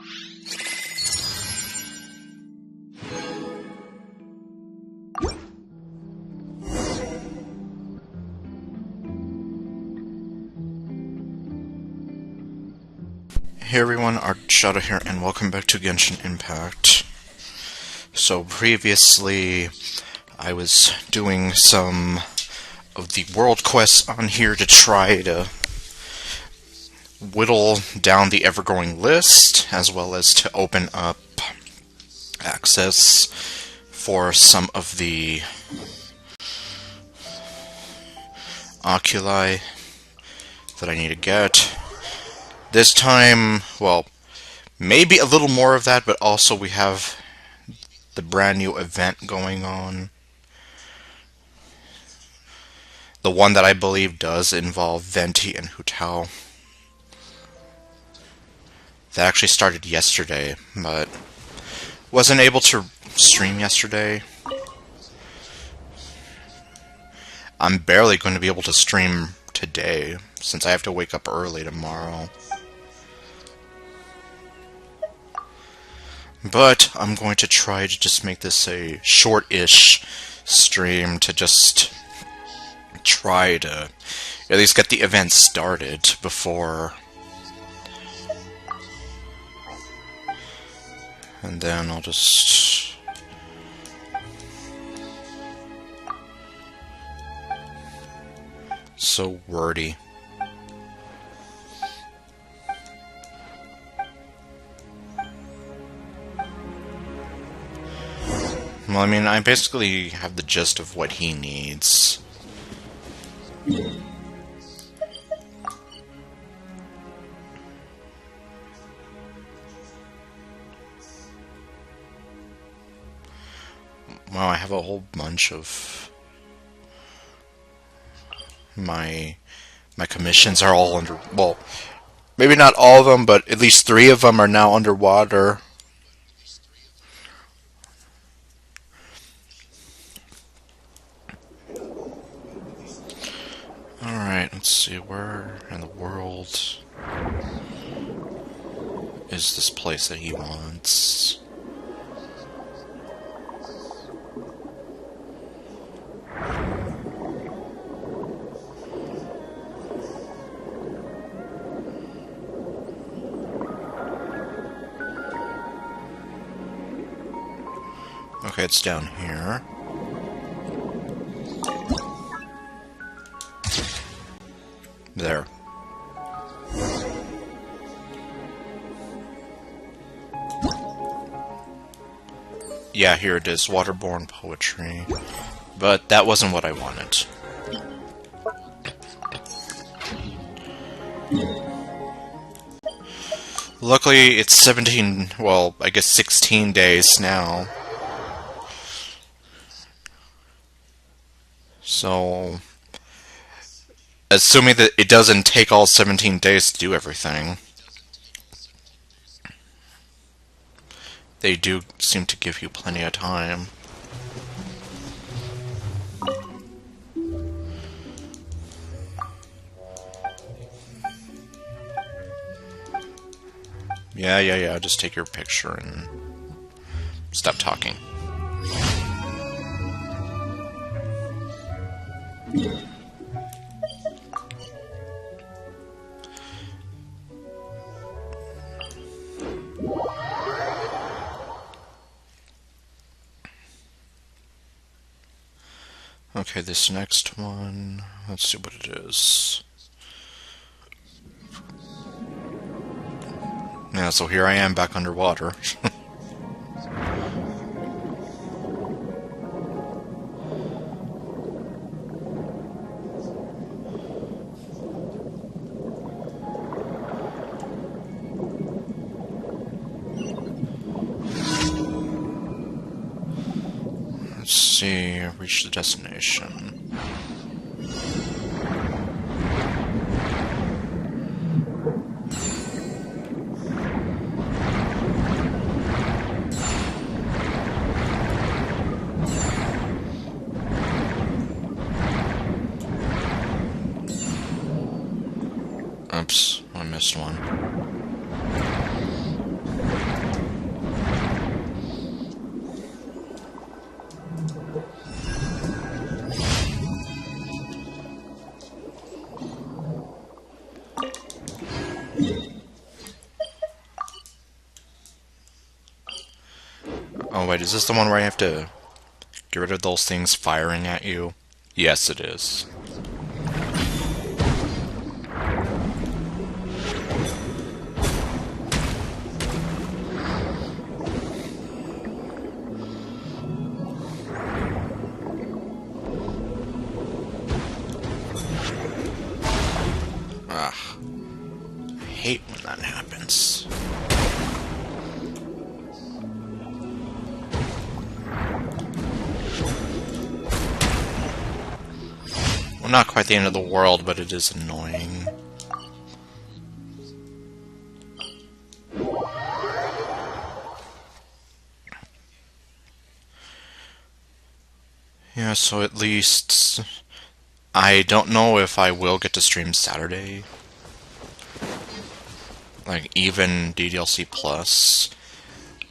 Hey everyone, Art Shadow here, and welcome back to Genshin Impact. So previously, I was doing some of the world quests on here to try to whittle down the ever-growing list, as well as to open up access for some of the oculi that I need to get. This time, well, maybe a little more of that, but also we have the brand new event going on. The one that I believe does involve Venti and Hutao. That actually started yesterday, but wasn't able to stream yesterday. I'm barely going to be able to stream today, since I have to wake up early tomorrow. But I'm going to try to just make this a short-ish stream to just try to at least get the event started before. And then I'll just... So wordy. Well, I mean, I basically have the gist of what he needs. Wow, I have a whole bunch of... My commissions are all under... Well, maybe not all of them, but at least 3 of them are now underwater. Alright, let's see, where in the world is this place that he wants? Okay, it's down here. There. Yeah, here it is, waterborne poetry. But that wasn't what I wanted. Luckily, it's 17, well, I guess 16 days now. So... assuming that it doesn't take all 17 days to do everything. They do seem to give you plenty of time. Yeah, just take your picture and stop talking. Okay, this next one, let's see what it is. Yeah, so here I am back underwater. Let's see, reach the destination. Oops, I missed one. wait, is this the one where I have to get rid of those things firing at you? Yes, it is. Ugh. I hate when that happens. Well, not quite the end of the world, but it is annoying. Yeah, so at least I don't know if I will get to stream Saturday. Like, even DDLC Plus.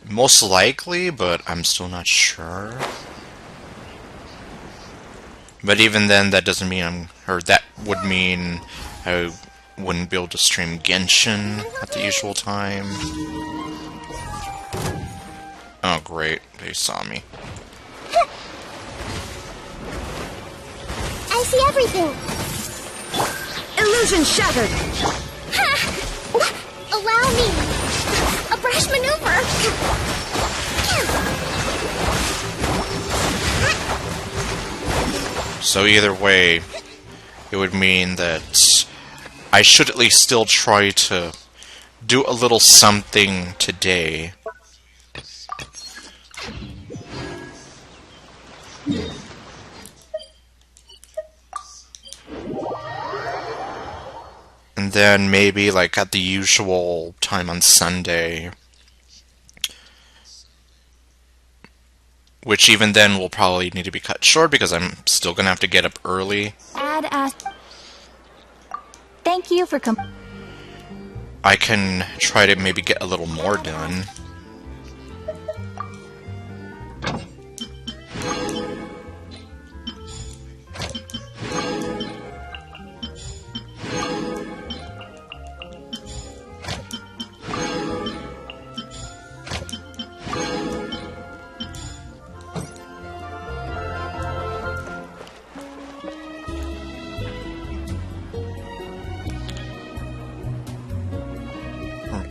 Most likely, but I'm still not sure. But even then, that doesn't mean that would mean I wouldn't be able to stream Genshin at the usual time. Oh great, they saw me. I see everything! Illusion shattered! Ha! Allow me! A brash maneuver! So either way, it would mean that I should at least still try to do a little something today. And then maybe, like, at the usual time on Sunday, which even then will probably need to be cut short because I'm still gonna have to get up early. Thank you for I can try to maybe get a little more done.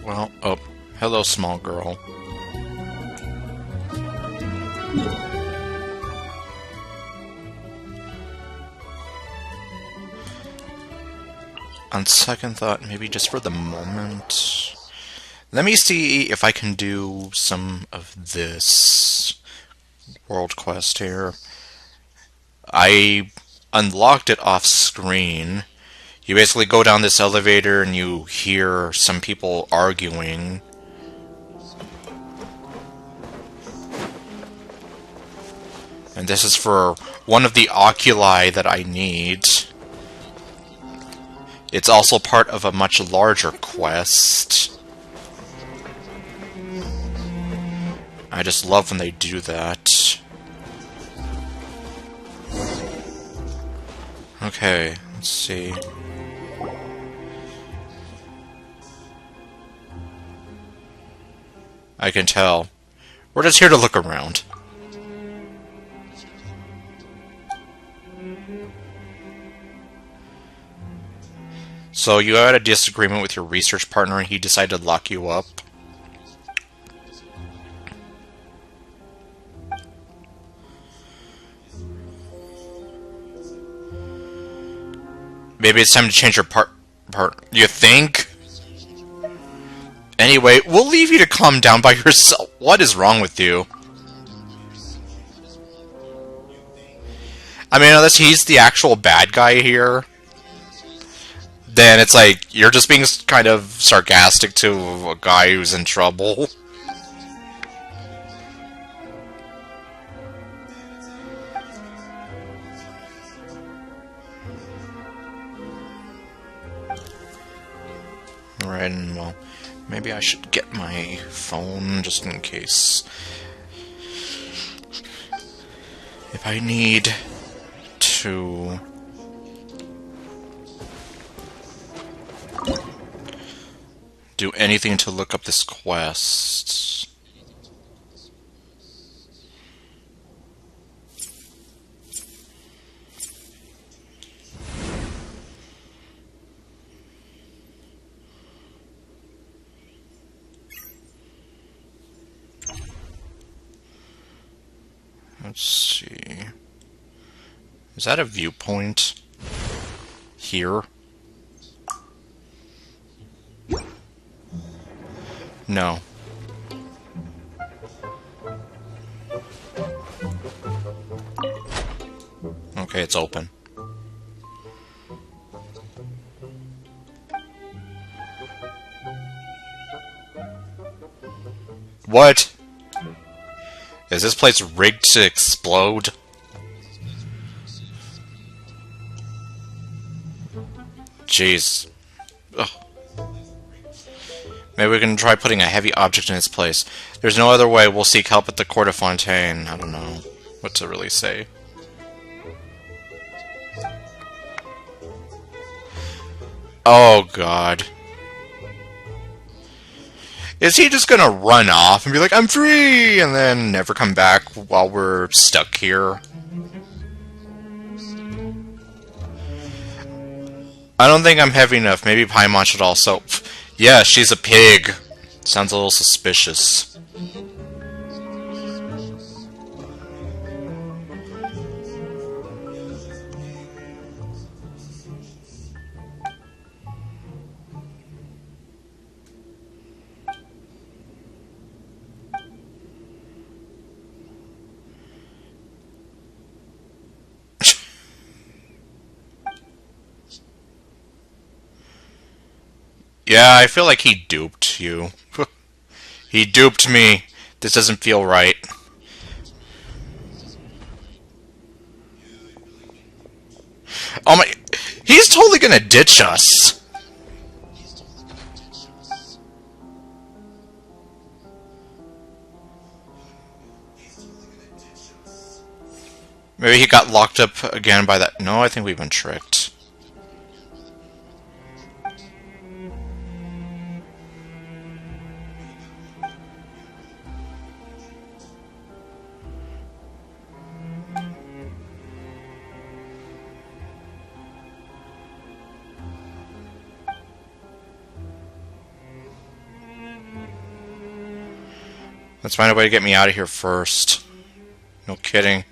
Well, oh, hello, small girl. On second thought, maybe just for the moment, let me see if I can do some of this world quest here. I unlocked it off screen. You basically go down this elevator and you hear some people arguing. And this is for one of the oculi that I need. It's also part of a much larger quest. I just love when they do that. Okay, let's see. I can tell. We're just here to look around. So you had a disagreement with your research partner and he decided to lock you up? Maybe it's time to change your part. You think? Anyway, we'll leave you to calm down by yourself. What is wrong with you? I mean, unless he's the actual bad guy here, then it's like, you're just being kind of sarcastic to a guy who's in trouble. Right, and well, maybe I should get my phone just in case. If I need to do anything to look up this quest. Let's see. Is that a viewpoint? Here? No. Okay, it's open. What? Is this place rigged to explode? Jeez. Ugh. Maybe we can try putting a heavy object in its place. There's no other way. We'll seek help at the Court of Fontaine. I don't know what to really say. Oh, God. Is he just gonna run off and be like, I'm free, and then never come back while we're stuck here? I don't think I'm heavy enough. Maybe Paimon should also... Yeah, she's a pig. Sounds a little suspicious. Yeah, I feel like he duped you. He duped me. This doesn't feel right. Oh my... He's totally gonna ditch us. Maybe he got locked up again by that... No, I think we've been tricked. Let's find a way to get me out of here first. No kidding.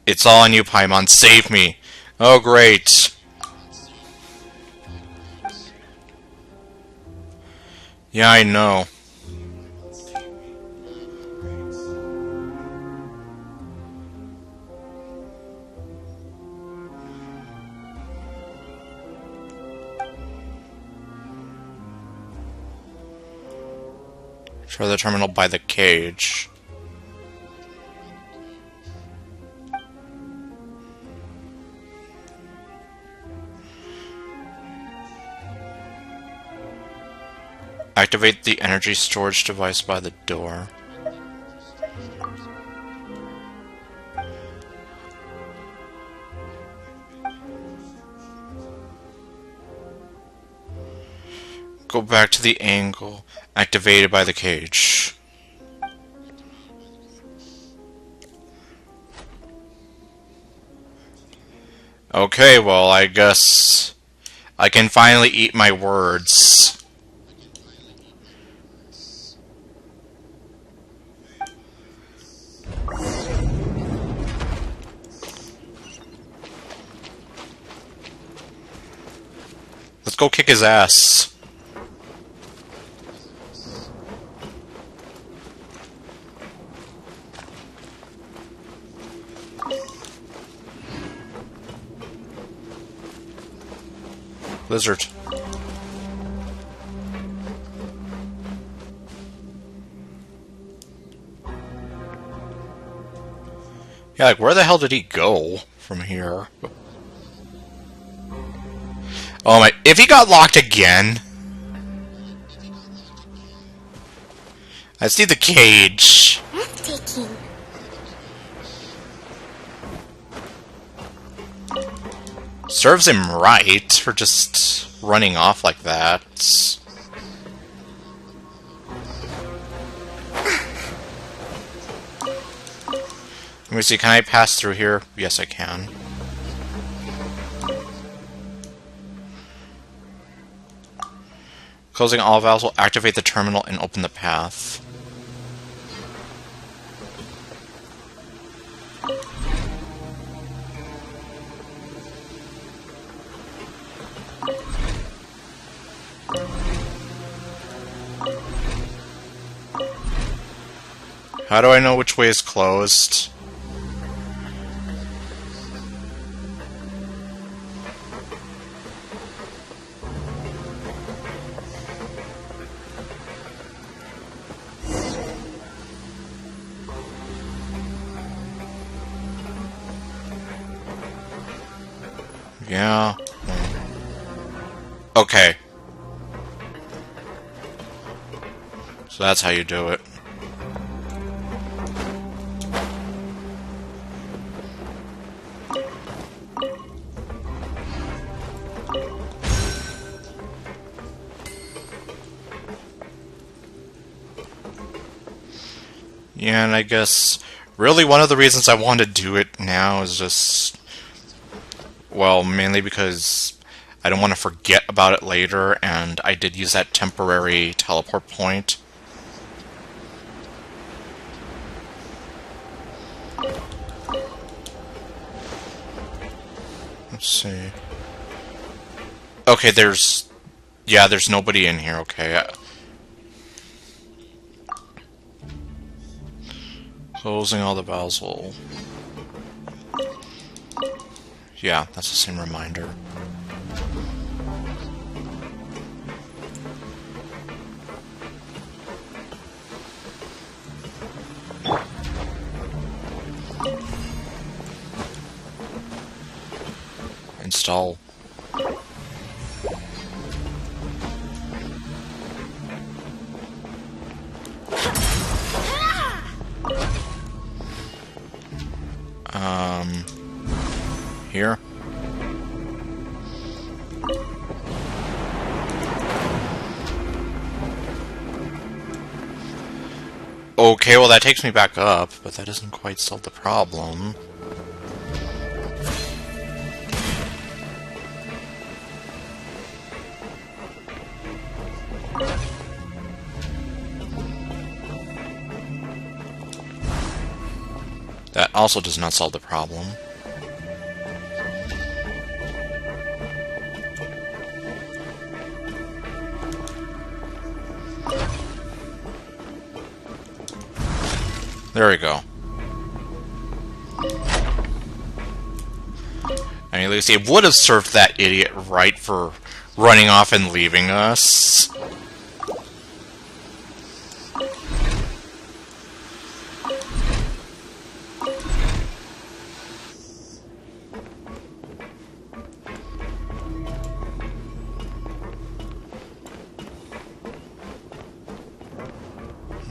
It's all on you, Paimon. Save me. Oh, great. Yeah, I know. Try the terminal by the cage. Activate the energy storage device by the door. Go back to the angle activated by the cage. Okay, well, I guess I can finally eat my words. Let's go kick his ass. Lizard. Yeah, like, where the hell did he go from here? Oh my... If he got locked again... I see the cage. Breathtaking. Serves him right for just running off like that. Let me see, can I pass through here? Yes, I can. Closing all valves will activate the terminal and open the path. How do I know which way is closed? Yeah. Okay. So that's how you do it. Yeah, and I guess really one of the reasons I want to do it now is just, well, mainly because I don't want to forget about it later, and I did use that temporary teleport point. Let's see. Okay, there's nobody in here, okay. Closing all the bezel. Yeah, that's the same reminder. Install. Here. Okay, well that takes me back up, but that doesn't quite solve the problem. That also does not solve the problem. There we go. I mean, at least it would have served that idiot right for running off and leaving us.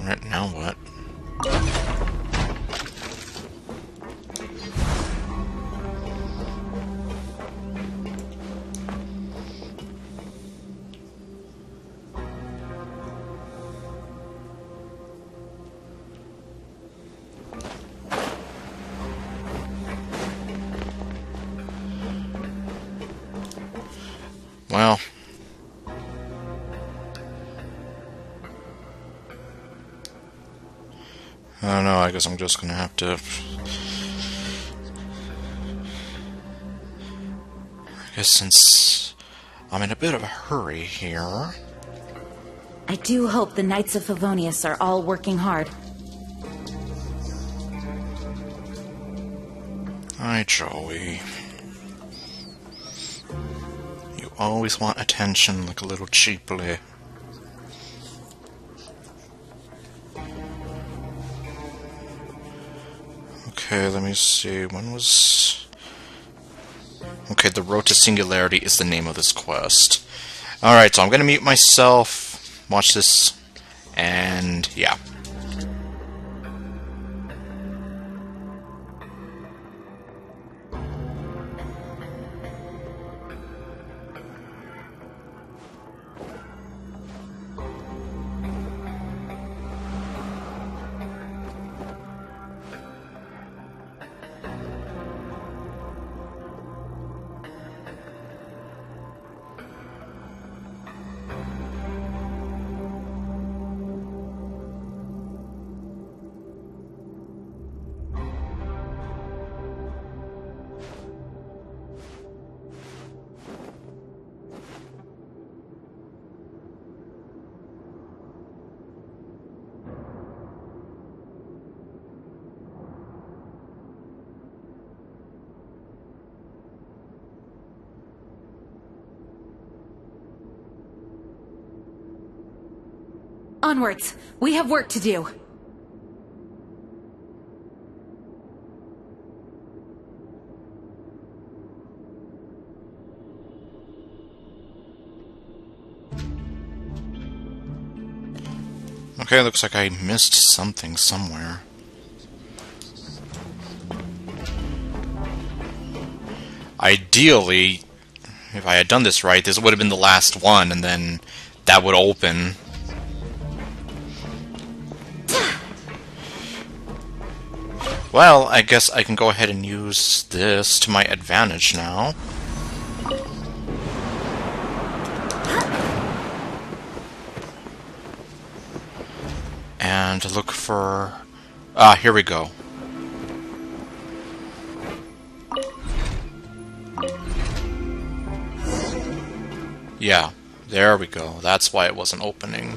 Alright, now what? Well, I don't know, I guess I'm just gonna have to... I guess since I'm in a bit of a hurry here... I do hope the Knights of Favonius are all working hard. Hi, Joey. You always want attention like a little cheaply. Okay, let me see. When was... Okay, the Road to Singularity is the name of this quest. Alright, so I'm gonna mute myself, watch this, and yeah. Onwards! We have work to do. Okay, looks like I missed something somewhere. Ideally, if I had done this right, this would have been the last one, and then that would open. Well, I guess I can go ahead and use this to my advantage now. And look for... Ah, here we go. Yeah, there we go. That's why it wasn't opening.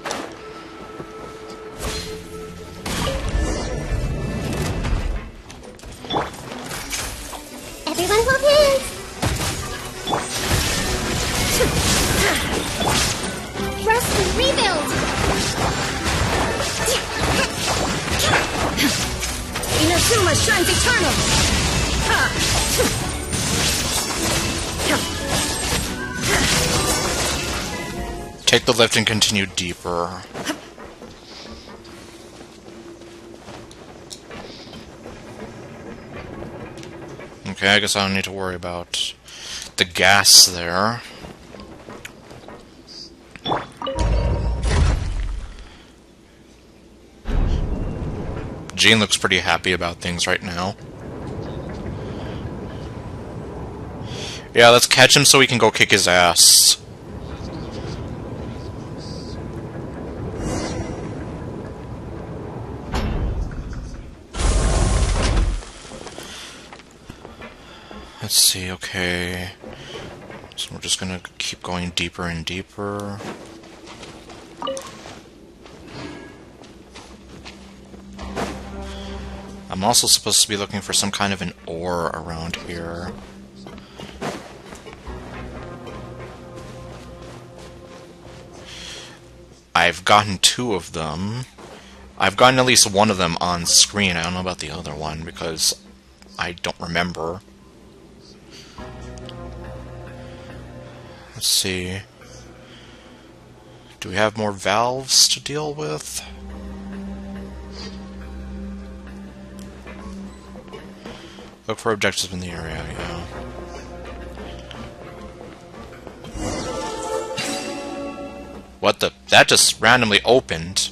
Everyone hold hands! Rest and rebuild! Inazuma shines eternal! Take the lift and continue deeper. Okay, I guess I don't need to worry about the gas there. Jean looks pretty happy about things right now. Yeah, let's catch him so we can go kick his ass. Let's see, okay. So we're just gonna keep going deeper and deeper. I'm also supposed to be looking for some kind of an ore around here. I've gotten 2 of them. I've gotten at least one of them on screen. I don't know about the other one because I don't remember. Let's see. Do we have more valves to deal with? Look for objectives in the area, yeah. What the? That just randomly opened.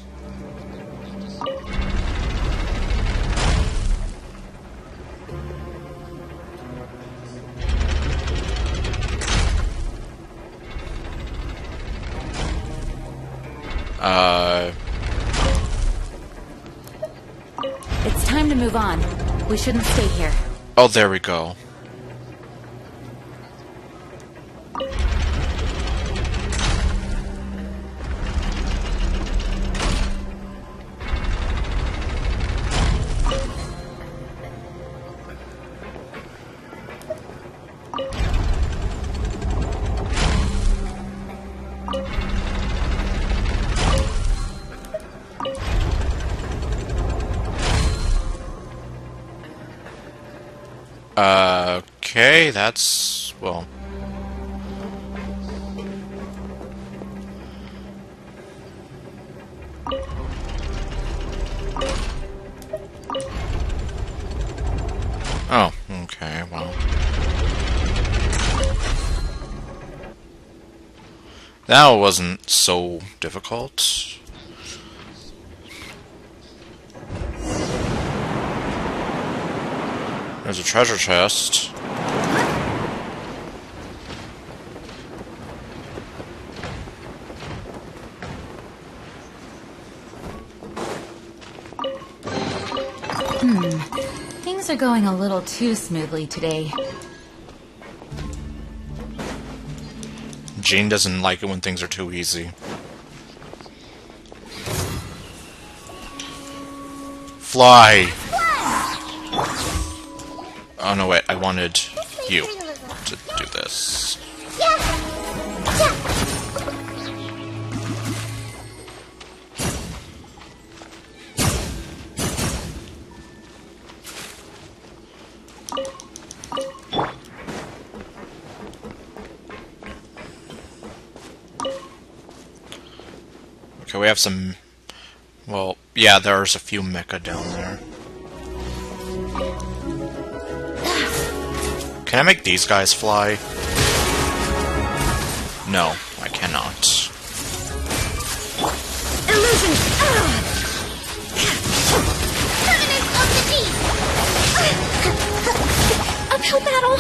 It's time to move on. We shouldn't stay here. Oh, there we go. Okay, that's... well... Oh, okay, well... that wasn't so difficult. There's a treasure chest. Things are going a little too smoothly today. Jean doesn't like it when things are too easy. Fly! Oh no, wait, I wanted you to do this. Okay, we have some... Well, yeah, there's a few mecha down there. Can I make these guys fly? No, I cannot. Illusion! Permanence of the deep! Uphill battle!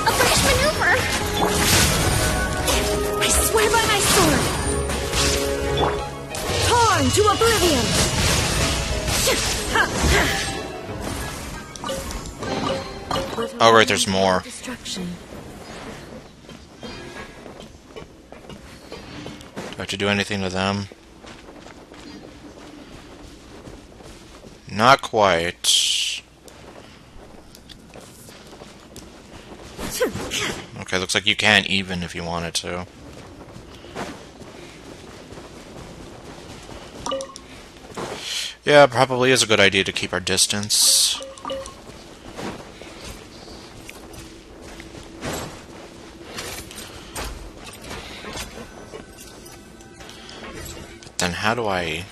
A fresh maneuver! I swear by my sword! Torn to oblivion! Oh, right, there's more. Destruction. Do I have to do anything to them? Not quite. Okay, looks like you can't even if you wanted to. Yeah, probably is a good idea to keep our distance. But then how do I...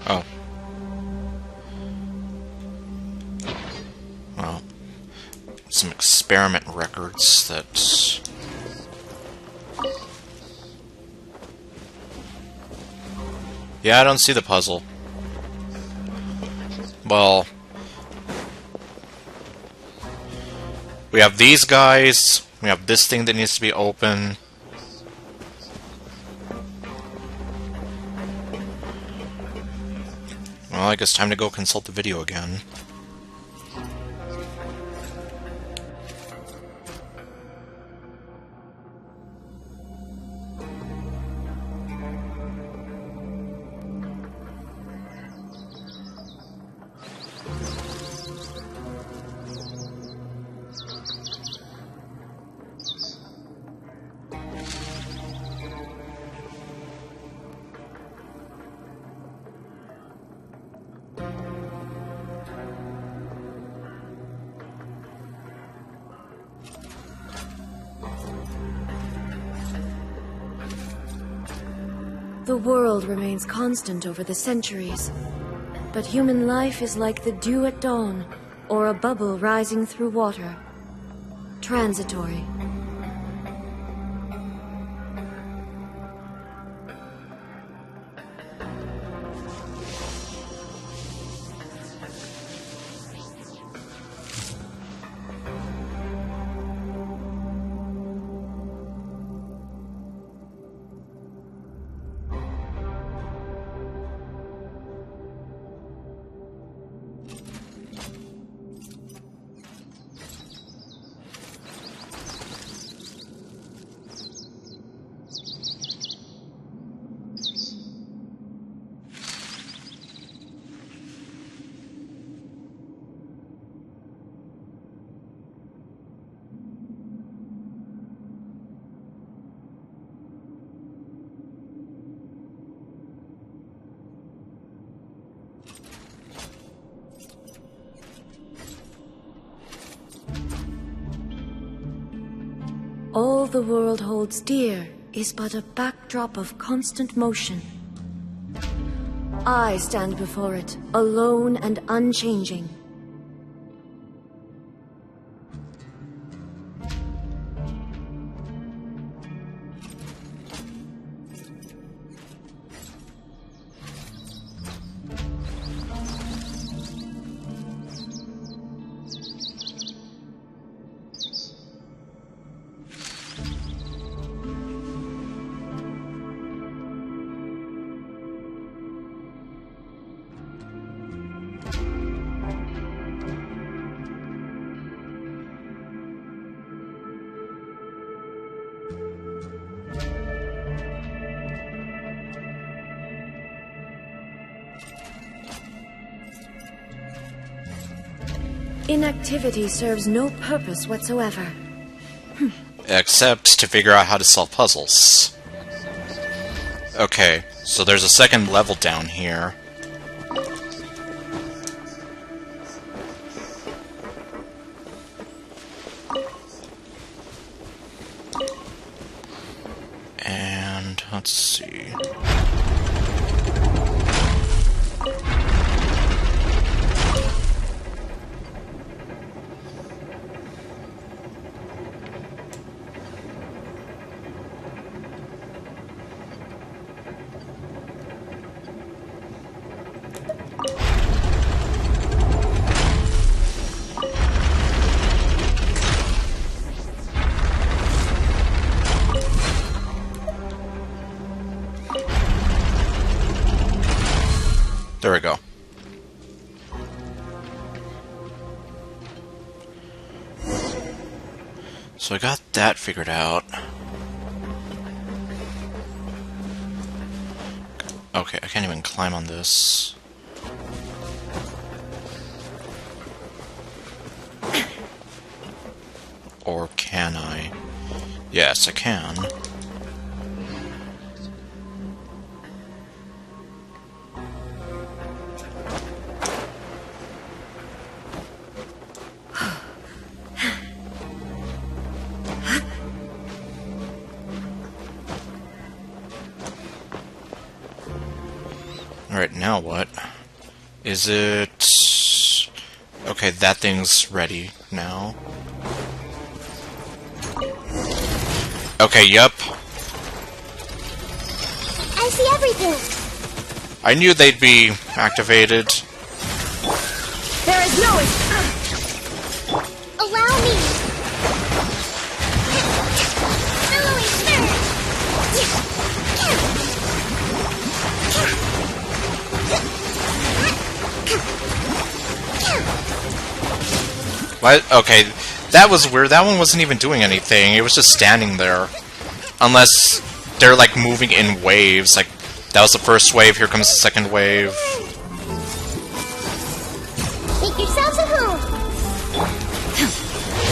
Oh. Well, some experiment records that... Yeah, I don't see the puzzle. Well... We have these guys, we have this thing that needs to be open. Well, I guess time to go consult the video again. The world remains constant over the centuries, but human life is like the dew at dawn, or a bubble rising through water. Transitory. All the world holds dear is but a backdrop of constant motion. I stand before it, alone and unchanging. Inactivity serves no purpose whatsoever. Except to figure out how to solve puzzles. Okay, so there's a second level down here. And let's see. There we go. So I got that figured out. Okay, I can't even climb on this. Or can I? Yes, I can. Alright, now what? Is it... Okay, that thing's ready now. Okay, yep. I see everything. I knew they'd be activated. There is no Allow me. Billowing What? Okay, that was weird. That one wasn't even doing anything. It was just standing there. Unless they're like moving in waves. Like, that was the first wave, here comes the second wave. Make yourselves a home.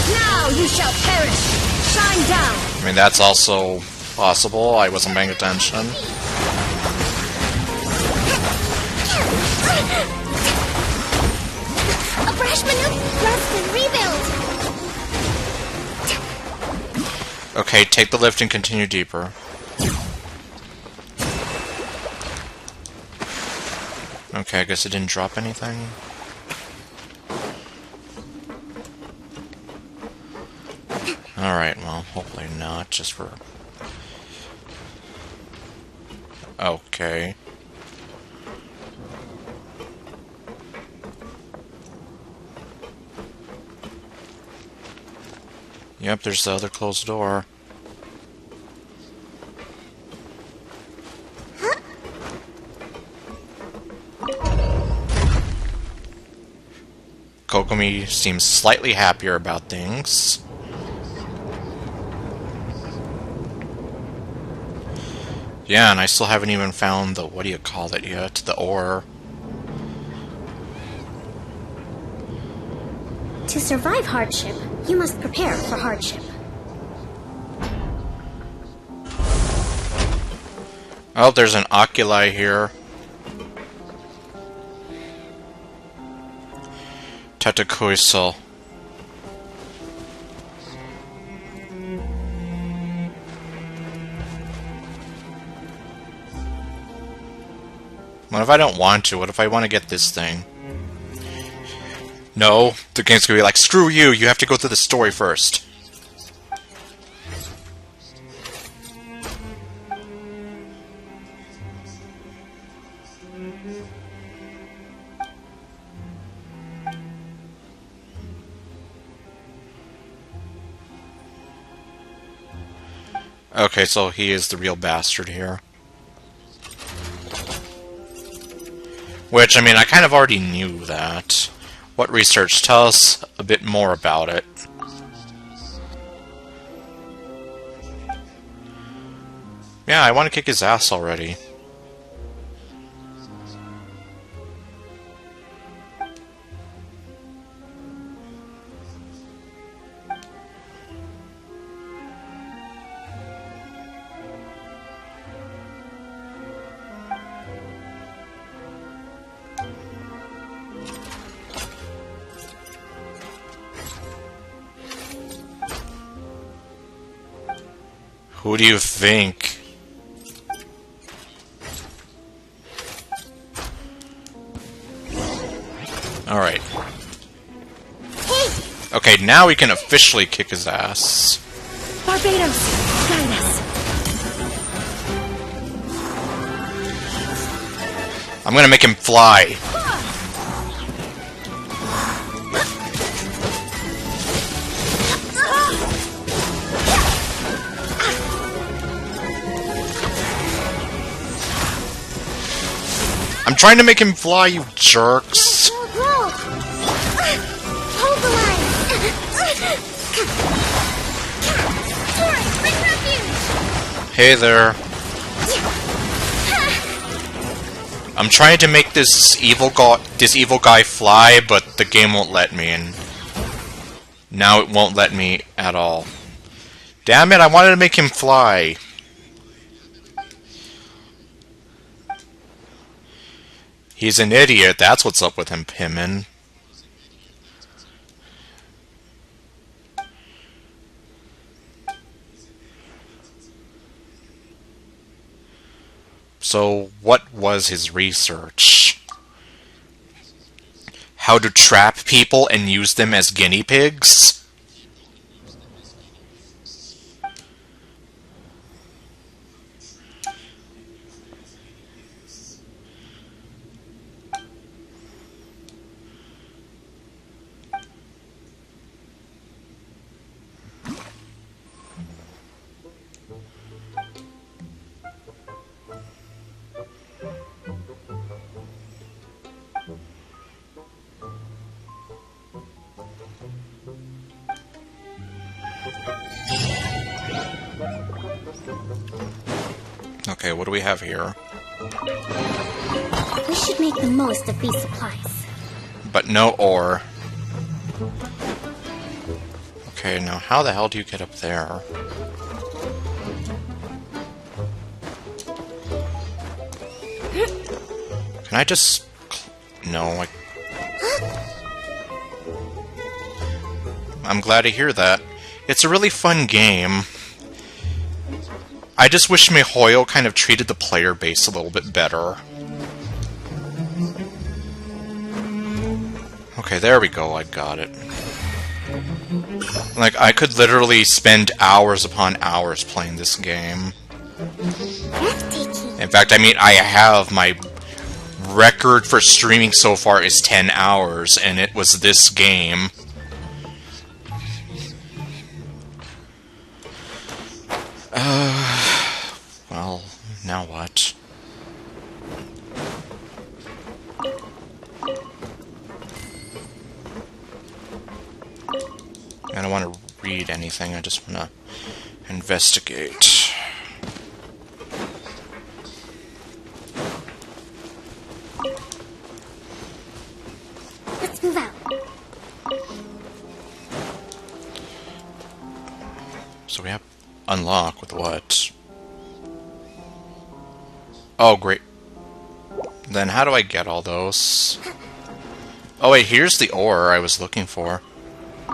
Now you shall perish. Shine down. I mean, that's also possible. I wasn't paying attention. A fresh maneuver. Rest and rebuild. Okay, take the lift and continue deeper. Okay, I guess it didn't drop anything. Alright, well, hopefully not, just for... Okay. Yep, there's the other closed door. Kokomi seems slightly happier about things. Yeah, and I still haven't even found the, what do you call it yet? The ore. To survive hardship, you must prepare for hardship. Oh, there's an oculi here. Tetakuisel. What if I don't want to? What if I want to get this thing? No, the game's gonna be like, screw you, you have to go through the story first. Okay, so he is the real bastard here. Which, I mean, I kind of already knew that. What research? Tell us a bit more about it. Yeah, I want to kick his ass already. Who do you think? Alright. Okay, now we can officially kick his ass. Barbados, guide us. I'm gonna make him fly. I'm trying to make him fly, you jerks. Whoa! Hold the line! Tori, bring refuge! Hey there. I'm trying to make this evil guy fly, but the game won't let me, and now it won't let me at all. Damn it, I wanted to make him fly. He's an idiot, that's what's up with him, Pimin. So, what was his research? How to trap people and use them as guinea pigs? Okay, what do we have here? We should make the most of these supplies. But no ore. Okay, now how the hell do you get up there? Can I just... No, I'm glad to hear that. It's a really fun game. I just wish MiHoYo kind of treated the player base a little bit better. Okay, there we go, I got it. Like, I could literally spend hours upon hours playing this game. In fact, I mean, I have my record for streaming so far is 10 hours, and it was this game. Well, now what? I don't want to read anything, I just want to investigate. Let's move out. So we have unlock with what? Oh, great. Then how do I get all those? Oh wait, here's the ore I was looking for. I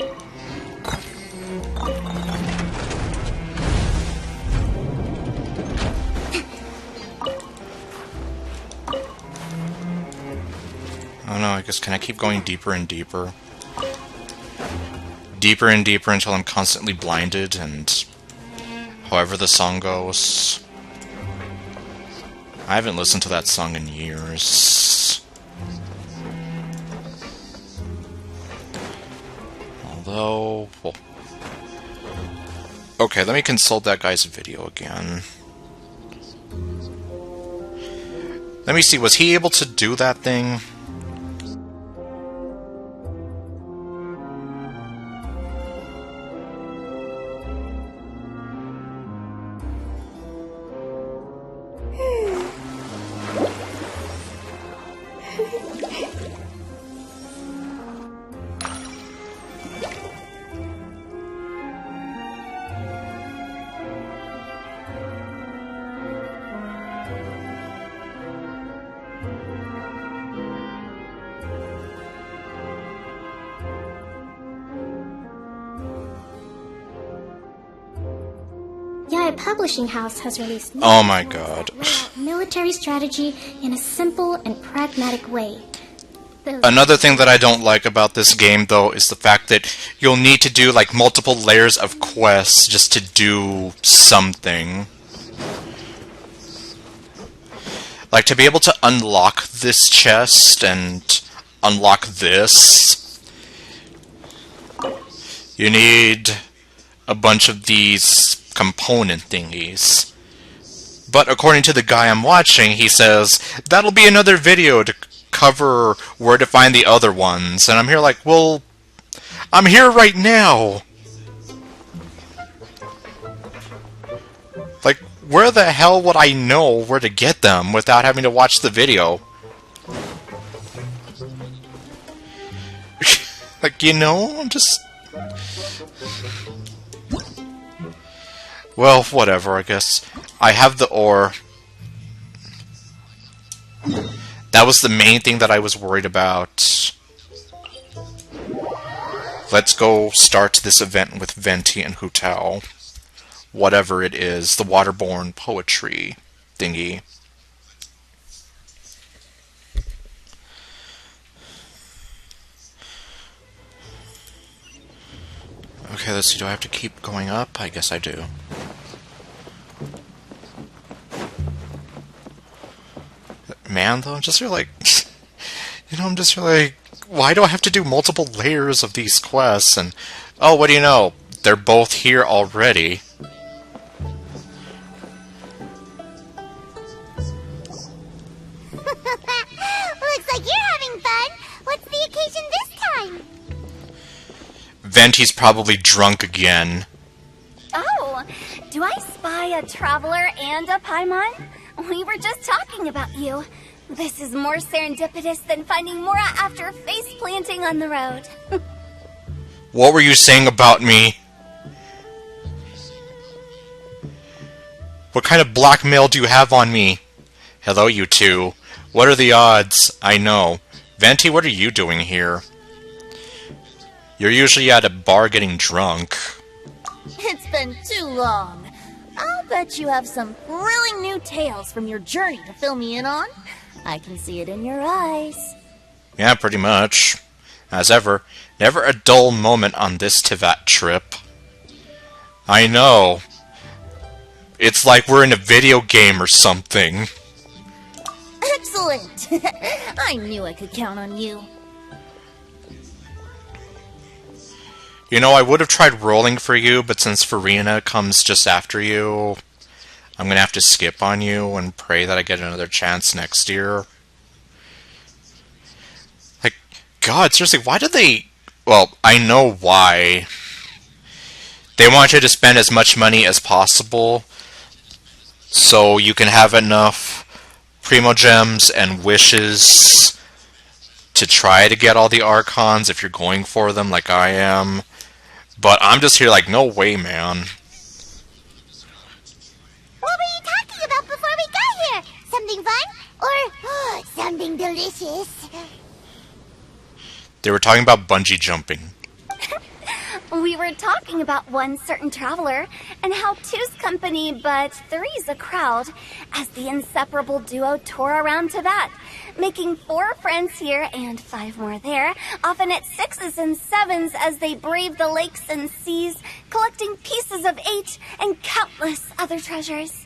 don't know, I guess can I keep going deeper and deeper? Deeper and deeper until I'm constantly blinded and however the song goes. I haven't listened to that song in years. Although... Well, okay, let me consult that guy's video again. Let me see, was he able to do that thing? Yaya Publishing House has released Oh my god. military strategy in a simple and pragmatic way. Another thing that I don't like about this game, though, is the fact that you'll need to do, like, multiple layers of quests just to do something. Like, to be able to unlock this chest and unlock this, you need a bunch of these component thingies. But according to the guy I'm watching, he says, that'll be another video to cover where to find the other ones. And I'm here like, well, I'm here right now. Like, where the hell would I know where to get them without having to watch the video? Like, you know, I'm just... Well, whatever, I guess. I have the ore. That was the main thing that I was worried about. Let's go start this event with Venti and Hu Tao. Whatever it is, the waterborne poetry thingy. Okay, let's see, do I have to keep going up? I guess I do. Man, though, I'm just really like... You know, I'm just really like... Why do I have to do multiple layers of these quests? And, oh, what do you know? They're both here already. Looks like you're having fun. What's the occasion this time? Venti's probably drunk again. Oh, do I spy a traveler and a Paimon? We were just talking about you. This is more serendipitous than finding Mora after face planting on the road. What were you saying about me? What kind of blackmail do you have on me? Hello, you two. What are the odds? I know. Venti, what are you doing here? You're usually at a bar getting drunk. It's been too long. I'll bet you have some thrilling new tales from your journey to fill me in on. I can see it in your eyes. Yeah, pretty much. As ever, never a dull moment on this Tivat trip. I know. It's like we're in a video game or something. Excellent! I knew I could count on you. You know, I would have tried rolling for you, but since Farina comes just after you, I'm gonna have to skip on you and pray that I get another chance next year. Like, God, seriously, why did they... Well, I know why. They want you to spend as much money as possible so you can have enough Primogems and wishes to try to get all the Archons if you're going for them like I am. But I'm just here like, no way, man. What were you talking about before we got here? Something fun? Or something delicious? They were talking about bungee jumping. We were talking about one certain traveler, and how two's company, but three's a crowd, as the inseparable duo tore around to that, making 4 friends here and 5 more there, often at 6s and 7s as they brave the lakes and seas, collecting pieces of 8 and countless other treasures.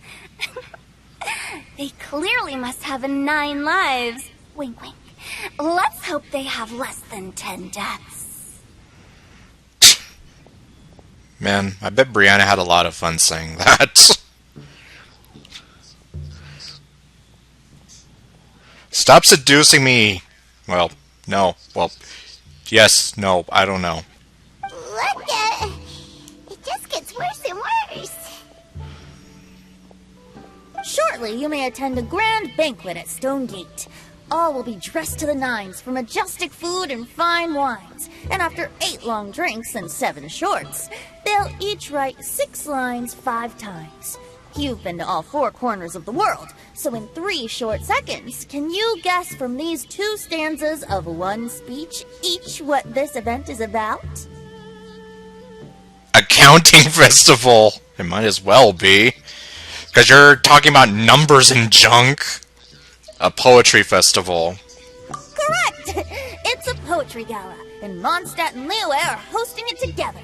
They clearly must have 9 lives. Wink, wink. Let's hope they have less than 10 deaths. Man, I bet Brianna had a lot of fun saying that. Stop seducing me! Well, no. Well, yes, no, I don't know. Look, it just gets worse and worse. Shortly, you may attend a grand banquet at Stone Gate. All will be dressed to the nines for majestic food and fine wines. And after 8 long drinks and 7 shorts, they'll each write 6 lines 5 times. You've been to all 4 corners of the world, so in 3 short seconds, can you guess from these 2 stanzas of 1 speech each what this event is about? A counting festival! It might as well be. Because you're talking about numbers and junk. A poetry festival. Correct! It's a poetry gala, and Mondstadt and Liyue are hosting it together.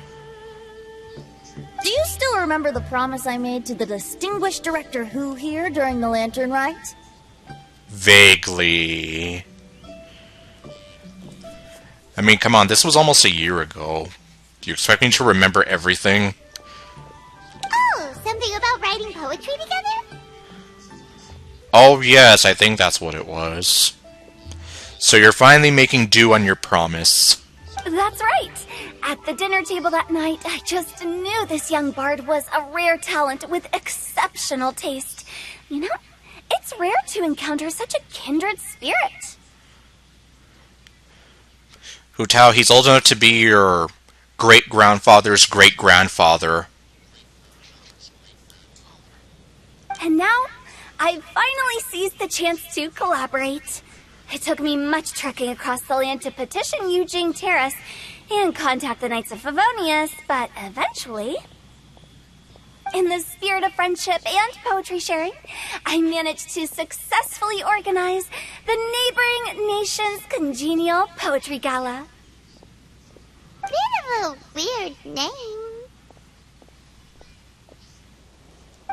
Do you still remember the promise I made to the distinguished Director Who here during the Lantern Rite? Vaguely. I mean, come on, this was almost a year ago. Do you expect me to remember everything? Oh, something about writing poetry together? Oh yes, I think that's what it was. So you're finally making do on your promise. That's right. At the dinner table that night, I just knew this young bard was a rare talent with exceptional taste. You know, it's rare to encounter such a kindred spirit. Hu Tao, he's old enough to be your great-grandfather's great-grandfather. And now, I've finally seized the chance to collaborate. It took me much trekking across the land to petition Eugene Terrace and contact the Knights of Favonius, but eventually, in the spirit of friendship and poetry sharing, I managed to successfully organize the neighboring nation's congenial poetry gala. Bit of a weird name.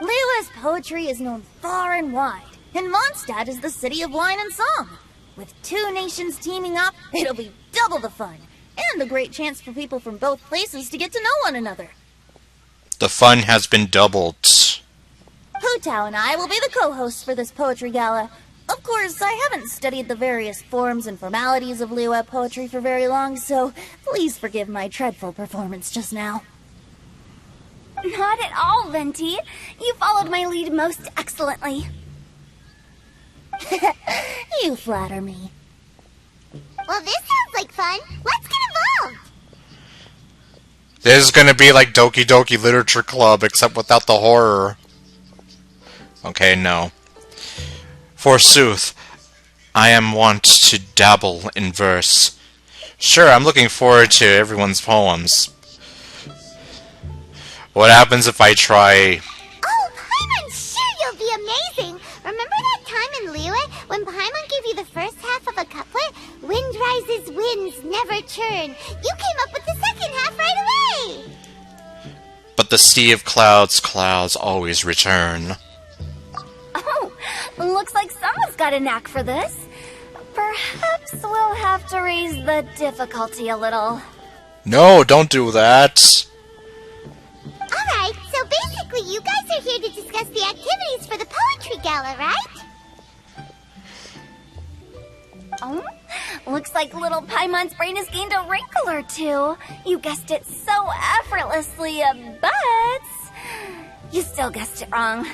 Liyue's poetry is known far and wide, and Mondstadt is the city of wine and song. With two nations teaming up, it'll be double the fun, and a great chance for people from both places to get to know one another. The fun has been doubled. Hu Tao and I will be the co-hosts for this poetry gala. Of course, I haven't studied the various forms and formalities of Liyue poetry for very long, so please forgive my dreadful performance just now. Not at all, Venti. You followed my lead most excellently. You flatter me. Well, this sounds like fun. Let's get involved. This is gonna be like Doki Doki Literature Club, except without the horror. Okay, no. Forsooth, I am wont to dabble in verse. Sure, I'm looking forward to everyone's poems. What happens if I try... Oh, Paimon's sure you'll be amazing. Remember that time in Liyue when Paimon gave you the first half of a couplet? Wind rises, winds never churn. You came up with the second half right away. But the sea of clouds, clouds always return. Oh, looks like someone's got a knack for this. Perhaps we'll have to raise the difficulty a little. No, don't do that. Alright, so basically you guys are here to discuss the activities for the poetry gala, right? Oh, looks like little Paimon's brain has gained a wrinkle or two. You guessed it so effortlessly, but you still guessed it wrong.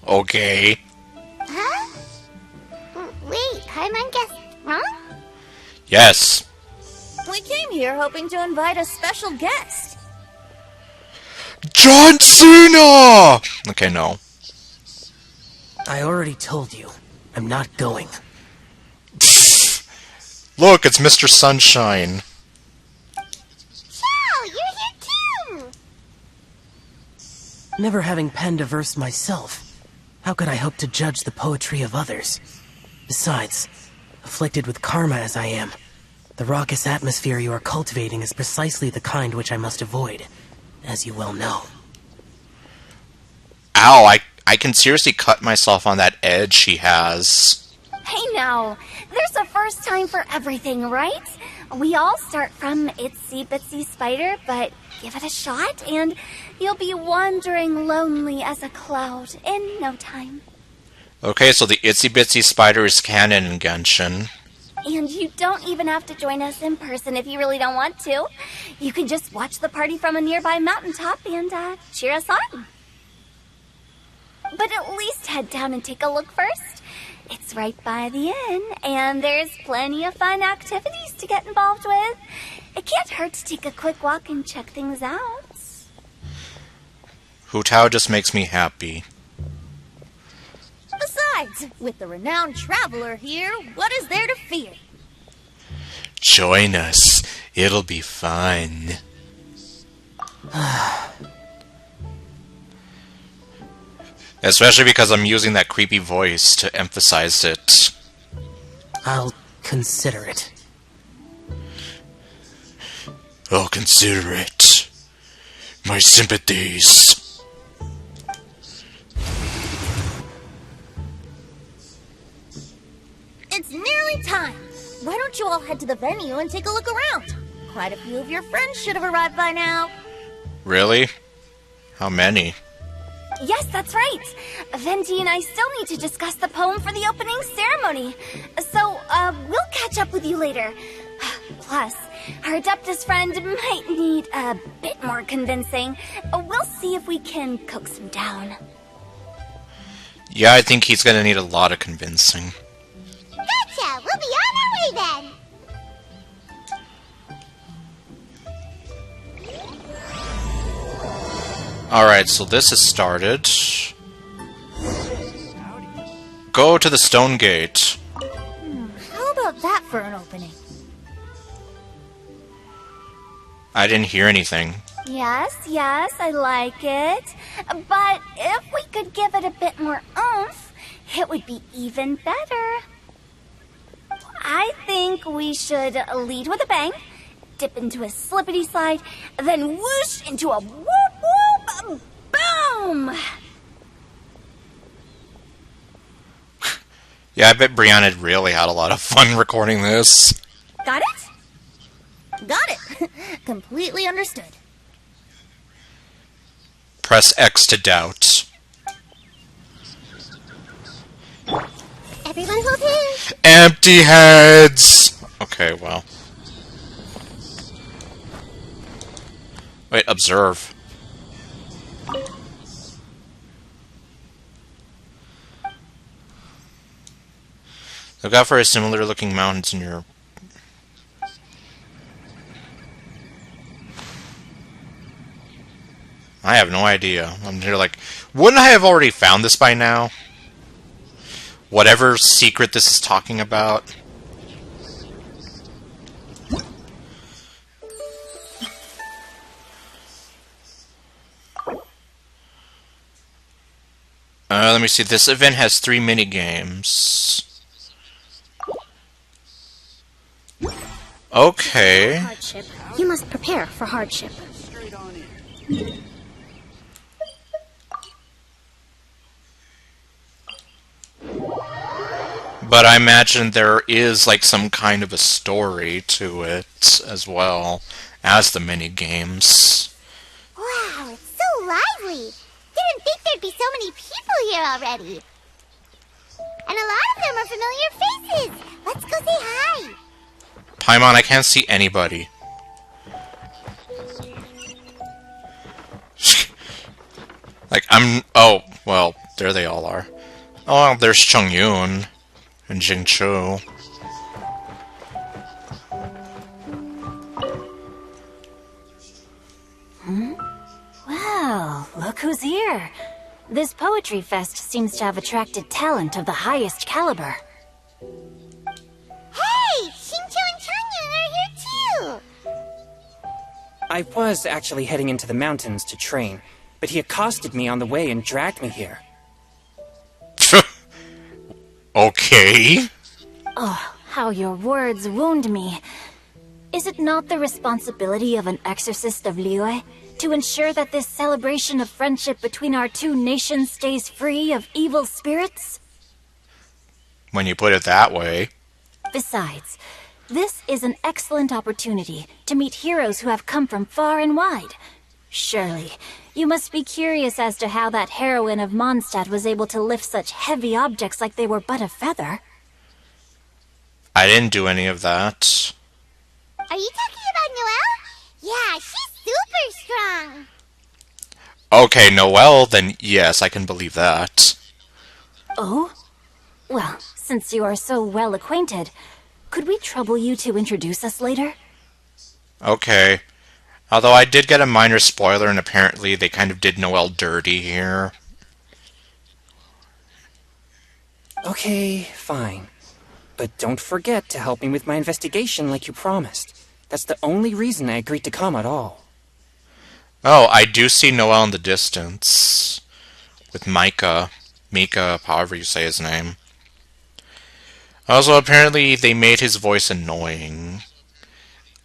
Okay. Huh? Wait, Paimon guessed wrong? Yes. We came here hoping to invite a special guest. John Cena! Okay, no. I already told you. I'm not going. Look, it's Mr. Sunshine. Xiao, you're here too! Never having penned a verse myself, how could I hope to judge the poetry of others? Besides, afflicted with karma as I am, the raucous atmosphere you are cultivating is precisely the kind which I must avoid, as you well know. Ow, I can seriously cut myself on that edge she has. Hey now, there's a first time for everything, right? We all start from itsy bitsy spider, but give it a shot and you'll be wandering lonely as a cloud in no time. Okay, so the itsy bitsy spider is canon in Genshin. And you don't even have to join us in person if you really don't want to. You can just watch the party from a nearby mountaintop and cheer us on. But at least head down and take a look first. It's right by the inn, and there's plenty of fun activities to get involved with. It can't hurt to take a quick walk and check things out. Hu Tao just makes me happy. Besides, with the renowned traveler here, what is there to fear? Join us. It'll be fun. Especially because I'm using that creepy voice to emphasize it. I'll Consider it. I'll consider it. My sympathies. It's nearly time. Why don't you all head to the venue and take a look around? Quite a few of your friends should have arrived by now. Really? How many? Yes, that's right. Venti and I still need to discuss the poem for the opening ceremony. So, we'll catch up with you later. Plus, our Adeptus friend might need a bit more convincing. We'll see if we can coax him down. Yeah, I think he's gonna need a lot of convincing. Gotcha! We'll be on our way then! Alright, so this has started. Go to the stone gate. How about that for an opening? I didn't hear anything. Yes, I like it. But if we could give it a bit more oomph, it would be even better. I think we should lead with a bang, dip into a slippity slide, then whoosh into a whoop whoop boom! Yeah, I bet Brianna really had a lot of fun recording this. Got it? Got it. Completely understood. Press X to doubt. Everyone hold hands! Empty heads! Okay, well. Wait, observe. Look out for similar looking mountains in your... I have no idea. I'm here like, wouldn't I have already found this by now? Whatever secret this is talking about. Let me see. This event has 3 mini-games. Okay. Hardship. You must prepare for hardship. But I imagine there is like some kind of a story to it as well as the mini-games. Wow, it's so lively! Didn't think there'd be so many people here already. And a lot of them are familiar faces. Let's go say hi. Paimon, I can't see anybody. Like, oh, well, there they all are. Oh, there's Chongyun and Jingchu. Well, look who's here. This poetry fest seems to have attracted talent of the highest caliber. Hey, Xingqiu and Changyun are here too. I was actually heading into the mountains to train, but he accosted me on the way and dragged me here. Okay. Oh, how your words wound me. Is it not the responsibility of an exorcist of Liyue to ensure that this celebration of friendship between our two nations stays free of evil spirits? When you put it that way. Besides, this is an excellent opportunity to meet heroes who have come from far and wide. Surely, you must be curious as to how that heroine of Mondstadt was able to lift such heavy objects like they were but a feather. I didn't do any of that. Are you talking about Noelle? Yeah, she's super strong. Okay, Noelle, then yes, I can believe that. Oh? Well, since you are so well acquainted, could we trouble you to introduce us later? Okay. Although I did get a minor spoiler, and apparently they kind of did Noelle dirty here. Okay, fine. But don't forget to help me with my investigation like you promised. That's the only reason I agreed to come at all. Oh, I do see Noelle in the distance. With Mika, however you say his name. Also, apparently they made his voice annoying.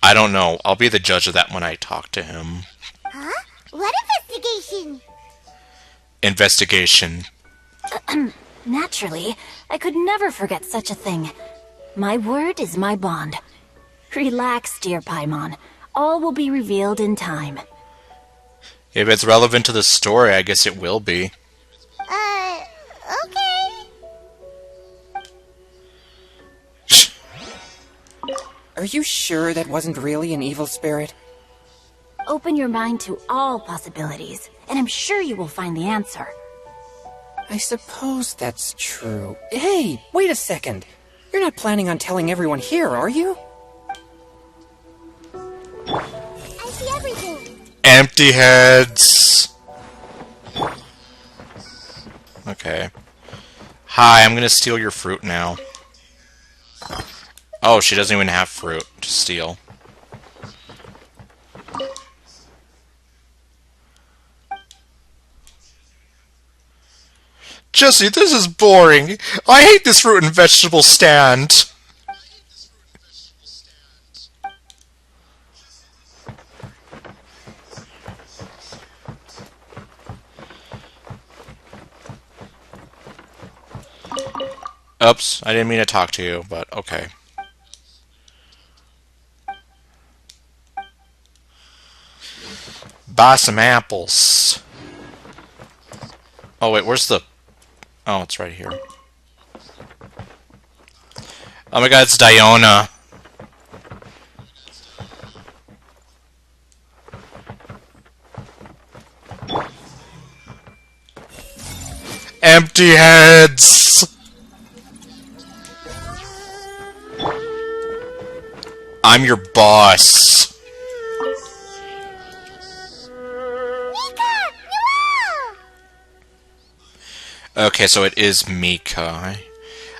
I don't know. I'll be the judge of that when I talk to him. Huh? What investigation? Investigation. Naturally, I could never forget such a thing. My word is my bond. Relax, dear Paimon. All will be revealed in time. If it's relevant to the story, I guess it will be. Okay. Are you sure that wasn't really an evil spirit? Open your mind to all possibilities, and I'm sure you will find the answer. I suppose that's true. Hey, wait a second. You're not planning on telling everyone here, are you? I see everything. Empty heads! Okay. Hi, I'm gonna steal your fruit now. Oh, she doesn't even have fruit to steal. Jesse, this is boring. I hate this fruit and vegetable stand. Oops, I didn't mean to talk to you, but okay. Buy some apples. Oh wait, where's the... Oh, it's right here. Oh my god, it's Diona. Empty heads! I'm your boss. Okay, so it is Mika.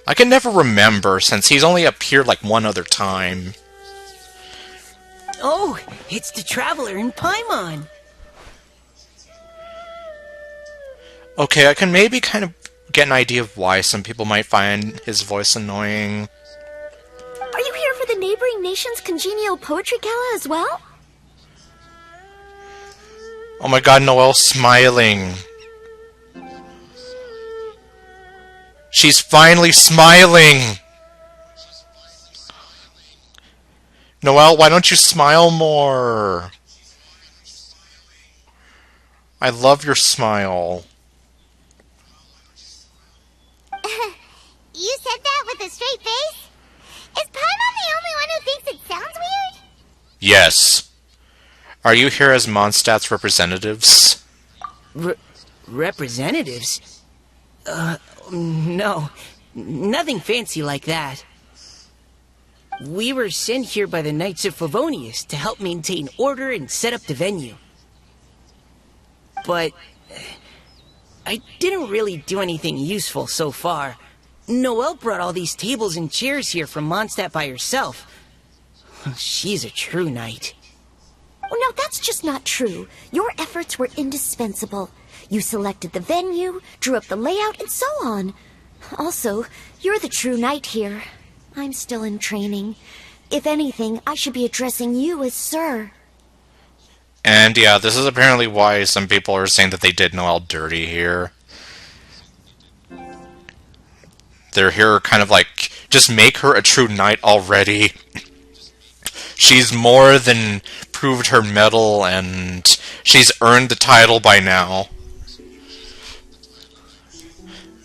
I can never remember, since he's only appeared like one other time. Oh, it's the Traveler in Paimon. Okay, I can maybe kind of get an idea of why some people might find his voice annoying. Are you here for the neighboring nation's congenial poetry gala as well? Oh my god, Noelle's smiling. She's finally smiling! Noelle, why don't you smile more? I love your smile. You said that with a straight face? Is Paimon the only one who thinks it sounds weird? Yes. Are you here as Mondstadt's representatives? Representatives? No. Nothing fancy like that. We were sent here by the Knights of Favonius to help maintain order and set up the venue. But I didn't really do anything useful so far. Noelle brought all these tables and chairs here from Mondstadt by herself. She's a true knight. Oh, no, that's just not true. Your efforts were indispensable. You selected the venue, drew up the layout, and so on. Also, you're the true knight here. I'm still in training. If anything, I should be addressing you as Sir. And yeah, this is apparently why some people are saying that they did Noelle dirty here. They're here kind of like, just make her a true knight already. She's more than proved her mettle, and she's earned the title by now.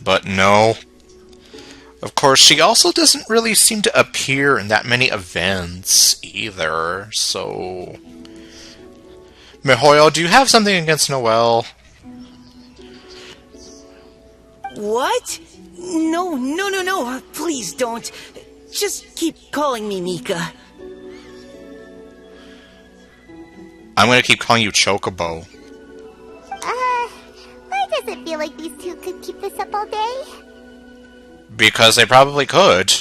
But no. Of course, she also doesn't really seem to appear in that many events either, so... Mihoyo, do you have something against Noelle? What? No. Please don't. Just keep calling me Mika. I'm gonna keep calling you Chocobo. Why does it feel like these two could keep this up all day? Because they probably could.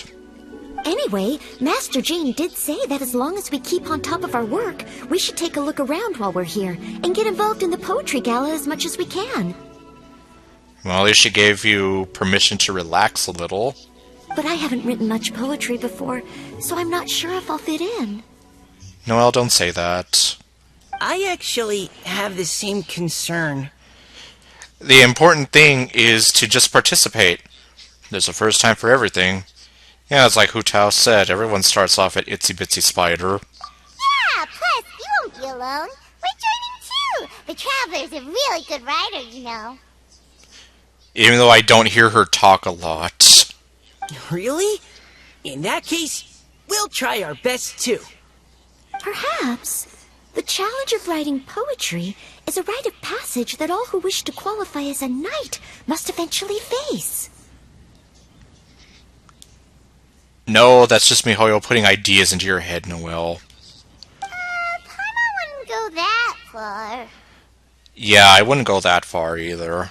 Anyway, Master Jane did say that as long as we keep on top of our work, we should take a look around while we're here and get involved in the poetry gala as much as we can. Well, at least she gave you permission to relax a little. but I haven't written much poetry before, so I'm not sure if I'll fit in. Noelle, don't say that. I actually have the same concern. The important thing is to just participate. There's a first time for everything. Yeah, it's like Hu Tao said, everyone starts off at Itsy Bitsy Spider. Yeah, plus, you won't be alone. We're joining too. The Traveler's a really good writer, you know. Even though I don't hear her talk a lot. Really? In that case, we'll try our best too. Perhaps. The challenge of writing poetry is a rite of passage that all who wish to qualify as a knight must eventually face. No, that's just MiHoYo putting ideas into your head, Noelle. Paimon wouldn't go that far. Yeah, I wouldn't go that far either.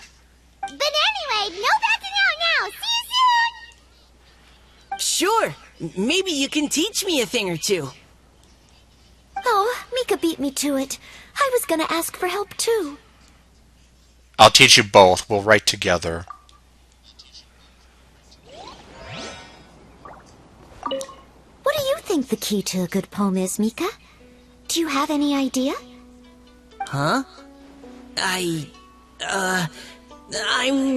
But anyway, no backing out now. See you soon! Sure, maybe you can teach me a thing or two. Oh, Mika beat me to it. I was gonna ask for help too. I'll teach you both. We'll write together. What do you think the key to a good poem is, Mika? Do you have any idea? Huh? I'm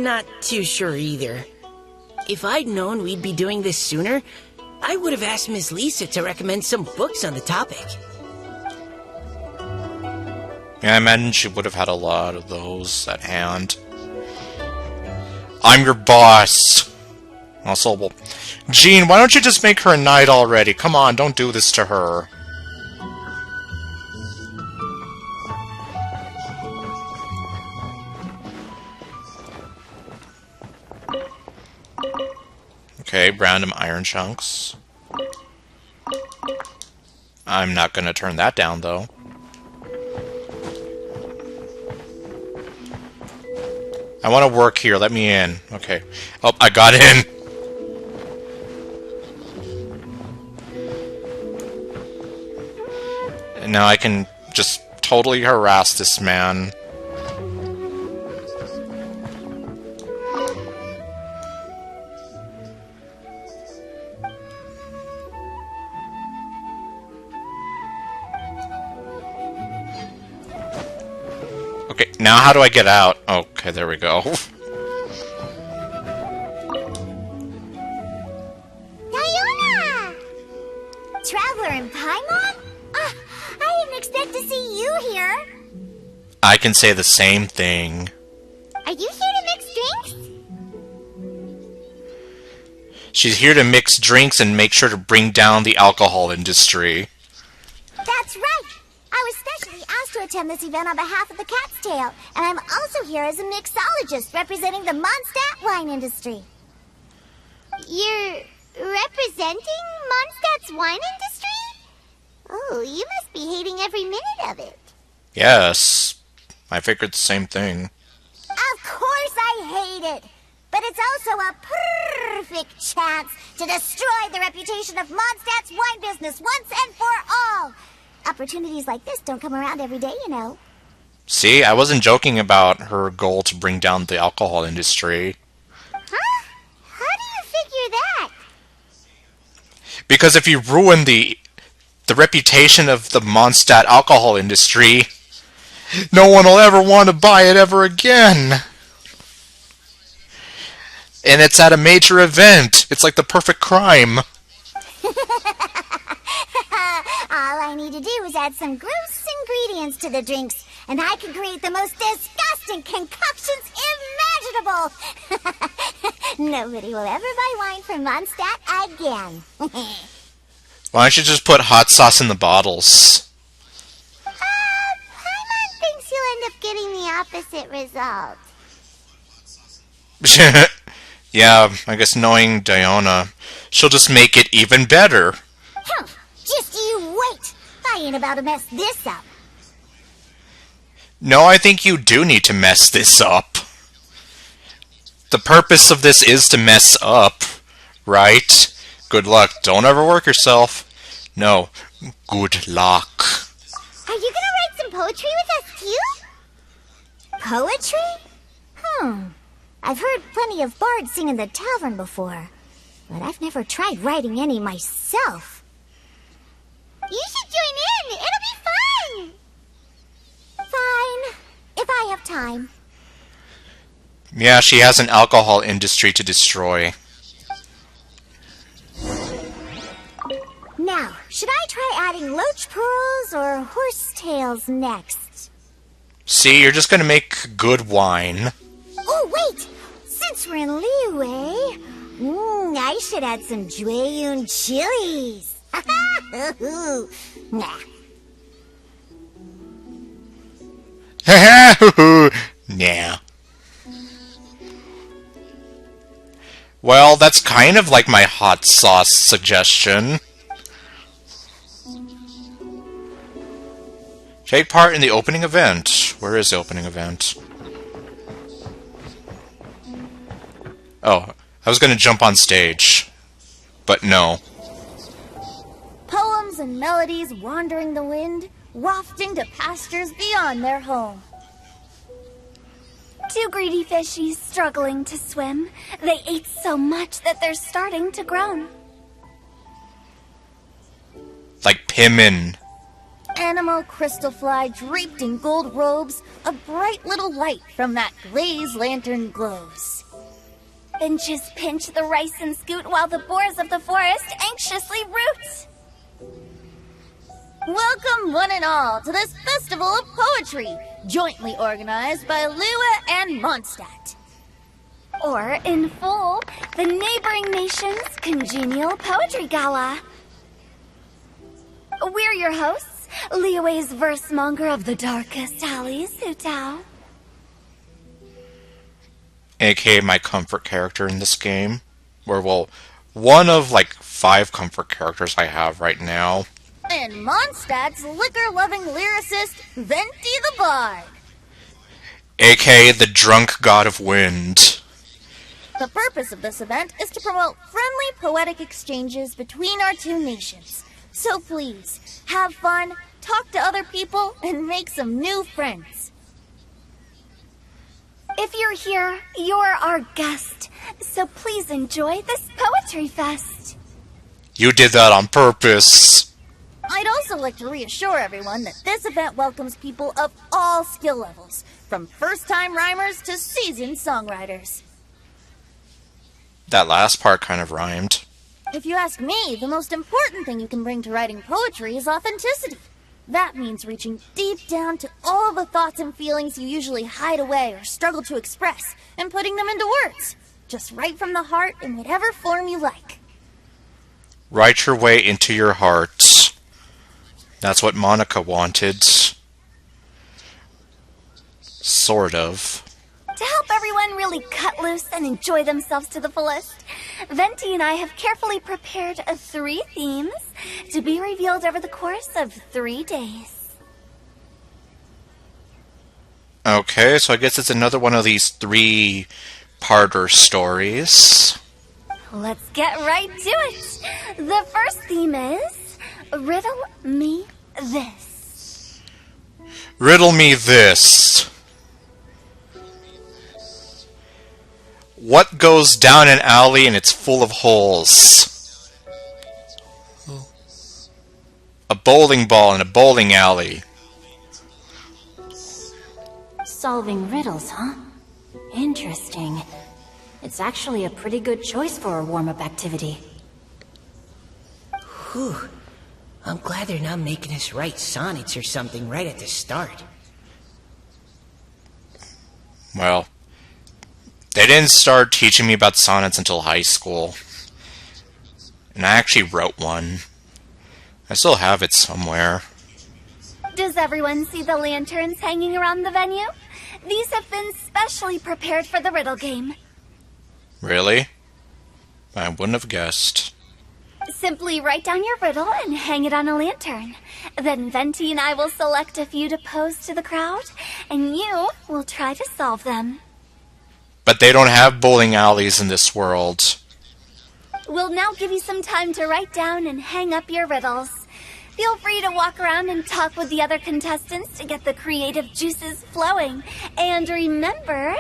not too sure either. If I'd known we'd be doing this sooner, I would have asked Miss Lisa to recommend some books on the topic. Yeah, I imagine she would have had a lot of those at hand. I'm your boss. Also, well, Jean, why don't you just make her a knight already? Come on, don't do this to her. Okay, random iron chunks. I'm not gonna turn that down, though. I want to work here. Let me in. Okay. Oh, I got in. And now I can just totally harass this man. Okay, now how do I get out? Okay, there we go. Diona! Traveler and Paimon? I didn't expect to see you here. I can say the same thing. Are you here to mix drinks? She's here to mix drinks and make sure to bring down the alcohol industry. That's right. I was specially asked to attend this event on behalf of the Cat's Tail, and I'm also here as a mixologist representing the Mondstadt wine industry. You're representing Mondstadt's wine industry? Oh, you must be hating every minute of it. Yes, I figured the same thing. Of course I hate it. But it's also a perfect chance to destroy the reputation of Mondstadt's wine business once and for all. Opportunities like this don't come around every day, you know. See, I wasn't joking about her goal to bring down the alcohol industry. Huh? How do you figure that? Because if you ruin the reputation of the Mondstadt alcohol industry, no one will ever want to buy it ever again. And it's at a major event. It's like the perfect crime. All I need to do is add some gross ingredients to the drinks, and I can create the most disgusting concoctions imaginable. Nobody will ever buy wine from Mondstadt again. Why don't you just put hot sauce in the bottles? Paimon thinks you'll end up getting the opposite result. Yeah, I guess knowing Diona, she'll just make it even better. Just you wait. I ain't about to mess this up. No, I think you do need to mess this up. The purpose of this is to mess up, right? Good luck. Don't overwork yourself. No, good luck. Are you gonna write some poetry with us too? Poetry? I've heard plenty of bards sing in the tavern before. but I've never tried writing any myself. You should join in! It'll be fun! Fine, if I have time. Yeah, she has an alcohol industry to destroy. Now, should I try adding loach pearls or horsetails next? See, you're just gonna make good wine. Oh, wait! Since we're in Liyue, I should add some Jueyun chilies. Nah. Yeah. Well, that's kind of like my hot sauce suggestion. Take part in the opening event. Where is the opening event? Oh, I was gonna jump on stage. But no. Poems and melodies wandering the wind, wafting to pastures beyond their home. Two greedy fishies struggling to swim. They ate so much that they're starting to groan. Like Pimin. Animal crystal fly draped in gold robes, a bright little light from that glazed lantern glows. Finches pinch the rice and scoot while the boars of the forest anxiously root. Welcome one and all to this festival of poetry, jointly organized by Liyue and Mondstadt. Or, in full, the neighboring nation's congenial poetry gala. We're your hosts, Liyue's verse monger of the darkest alleys, Hutao. AKA my comfort character in this game. Or, well, one of like 5 comfort characters I have right now. And Mondstadt's liquor-loving lyricist, Venti the Bard. AKA the drunk god of wind. The purpose of this event is to promote friendly poetic exchanges between our two nations. So please, have fun, talk to other people, and make some new friends. If you're here, you're our guest, so please enjoy this poetry fest. You did that on purpose. I'd also like to reassure everyone that this event welcomes people of all skill levels, from first-time rhymers to seasoned songwriters. That last part kind of rhymed. If you ask me, the most important thing you can bring to writing poetry is authenticity. That means reaching deep down to all of the thoughts and feelings you usually hide away or struggle to express, and putting them into words. Just write from the heart in whatever form you like. Write your way into your heart. That's what Monica wanted. Sort of. To help everyone really cut loose and enjoy themselves to the fullest, Venti and I have carefully prepared 3 themes to be revealed over the course of 3 days. Okay, so I guess it's another one of these 3-parter stories. Let's get right to it. The first theme is Riddle Me This. Riddle me this. What goes down an alley and it's full of holes? A bowling ball in a bowling alley. Solving riddles, huh? Interesting. It's actually a pretty good choice for a warm-up activity. Whew. I'm glad they're not making us write sonnets or something right at the start. Well, they didn't start teaching me about sonnets until high school. And I actually wrote one. I still have it somewhere. Does everyone see the lanterns hanging around the venue? These have been specially prepared for the riddle game. Really? I wouldn't have guessed. Simply write down your riddle and hang it on a lantern. Then Venti and I will select a few to pose to the crowd, and you will try to solve them. But they don't have bowling alleys in this world. We'll now give you some time to write down and hang up your riddles. Feel free to walk around and talk with the other contestants to get the creative juices flowing. And remember,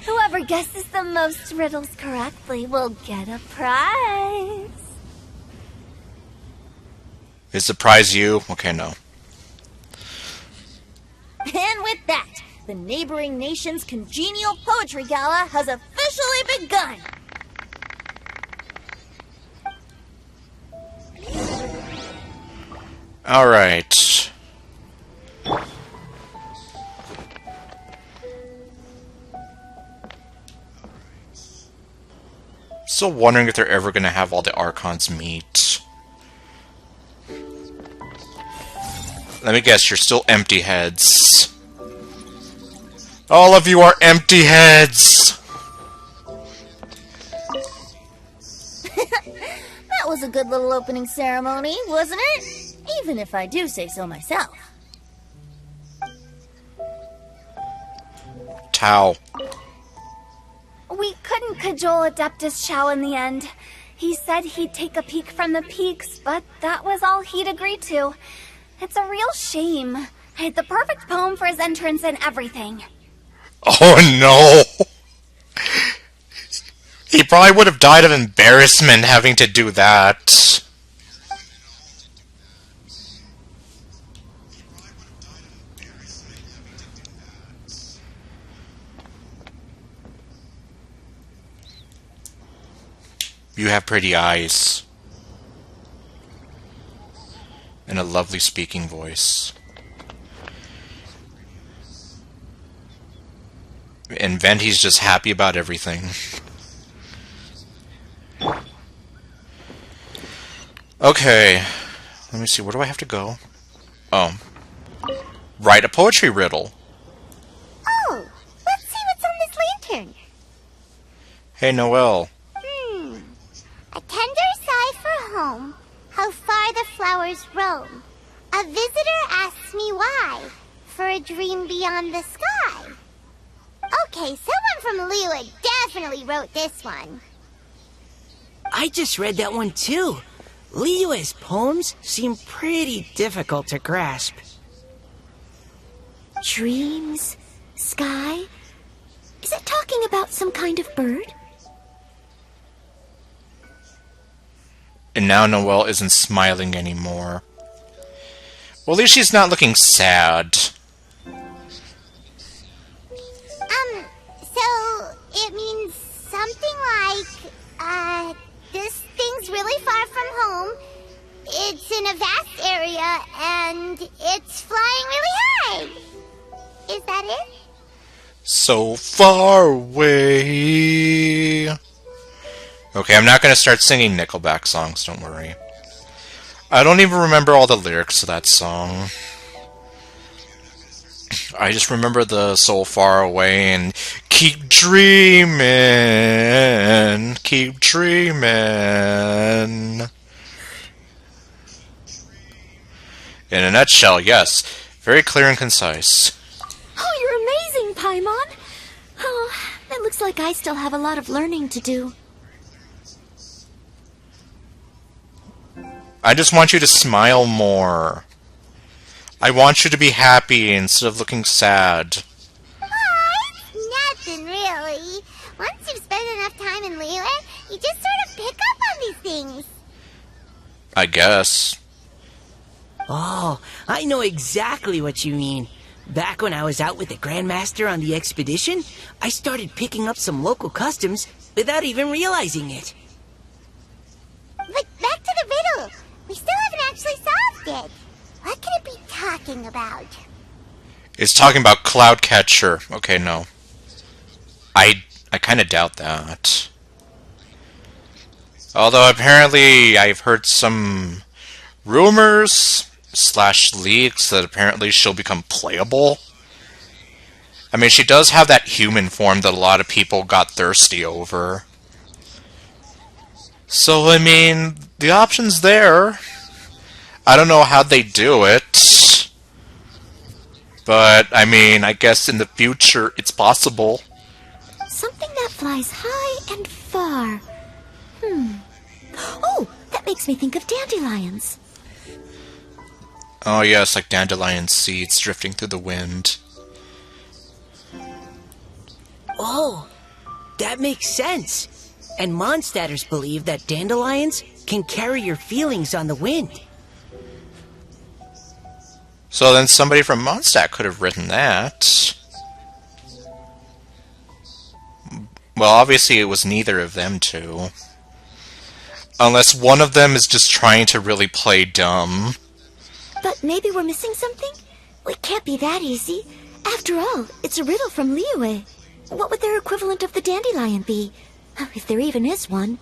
whoever guesses the most riddles correctly will get a prize. Is the prize you? Okay, no. And with that, the neighboring nation's congenial poetry gala has officially begun. Alright. Still wondering if they're ever going to have all the Archons meet. Let me guess, you're still empty heads. All of you are empty heads! That was a good little opening ceremony, wasn't it? Even if I do say so myself. Tau. We couldn't cajole Adeptus Chow in the end. He said he'd take a peek from the peaks, but that was all he'd agreed to. It's a real shame. I had the perfect poem for his entrance and everything. Oh no! He probably would have died of embarrassment having to do that. You have pretty eyes. And a lovely speaking voice. And Venti's just happy about everything. Okay. Let me see, where do I have to go? Oh. Write a poetry riddle. Oh, let's see what's on this lantern. Hey, Noelle. A tender sigh for home, how far the flowers roam. A visitor asks me why, for a dream beyond the sky. Okay, someone from Liyue definitely wrote this one. I just read that one too. Liyue's poems seem pretty difficult to grasp. Dreams? Sky? Is it talking about some kind of bird? And now Noelle isn't smiling anymore. Well, at least she's not looking sad. So it means something like, this thing's really far from home. It's in a vast area, and it's flying really high. Is that it? So far away. Okay, I'm not going to start singing Nickelback songs, don't worry. I don't even remember all the lyrics to that song. I just remember the so far away and keep dreaming, keep dreaming. In a nutshell, yes. Very clear and concise. Oh, you're amazing, Paimon! Oh, it looks like I still have a lot of learning to do. I just want you to smile more. I want you to be happy instead of looking sad. Nothing really. Once you've spent enough time in Liyue, you just sort of pick up on these things. I guess. Oh, I know exactly what you mean. Back when I was out with the Grandmaster on the expedition, I started picking up some local customs without even realizing it. But back to the riddle. We still haven't actually solved it. What could it be talking about? It's talking about Cloudcatcher. Okay, no. I kind of doubt that. Although apparently I've heard some rumors / leaks that apparently she'll become playable. I mean, she does have that human form that a lot of people got thirsty over. So, I mean, the option's there. I don't know how they do it. But, I mean, I guess in the future it's possible. Something that flies high and far. Oh, that makes me think of dandelions. Oh yes, like dandelion seeds drifting through the wind. Oh, that makes sense. And Mondstadters believe that dandelions can carry your feelings on the wind. So then somebody from Mondstadt could have written that. Well, obviously it was neither of them two. Unless one of them is just trying to really play dumb. But maybe we're missing something? It can't be that easy. After all, it's a riddle from Liyue. What would their equivalent of the dandelion be? If there even is one.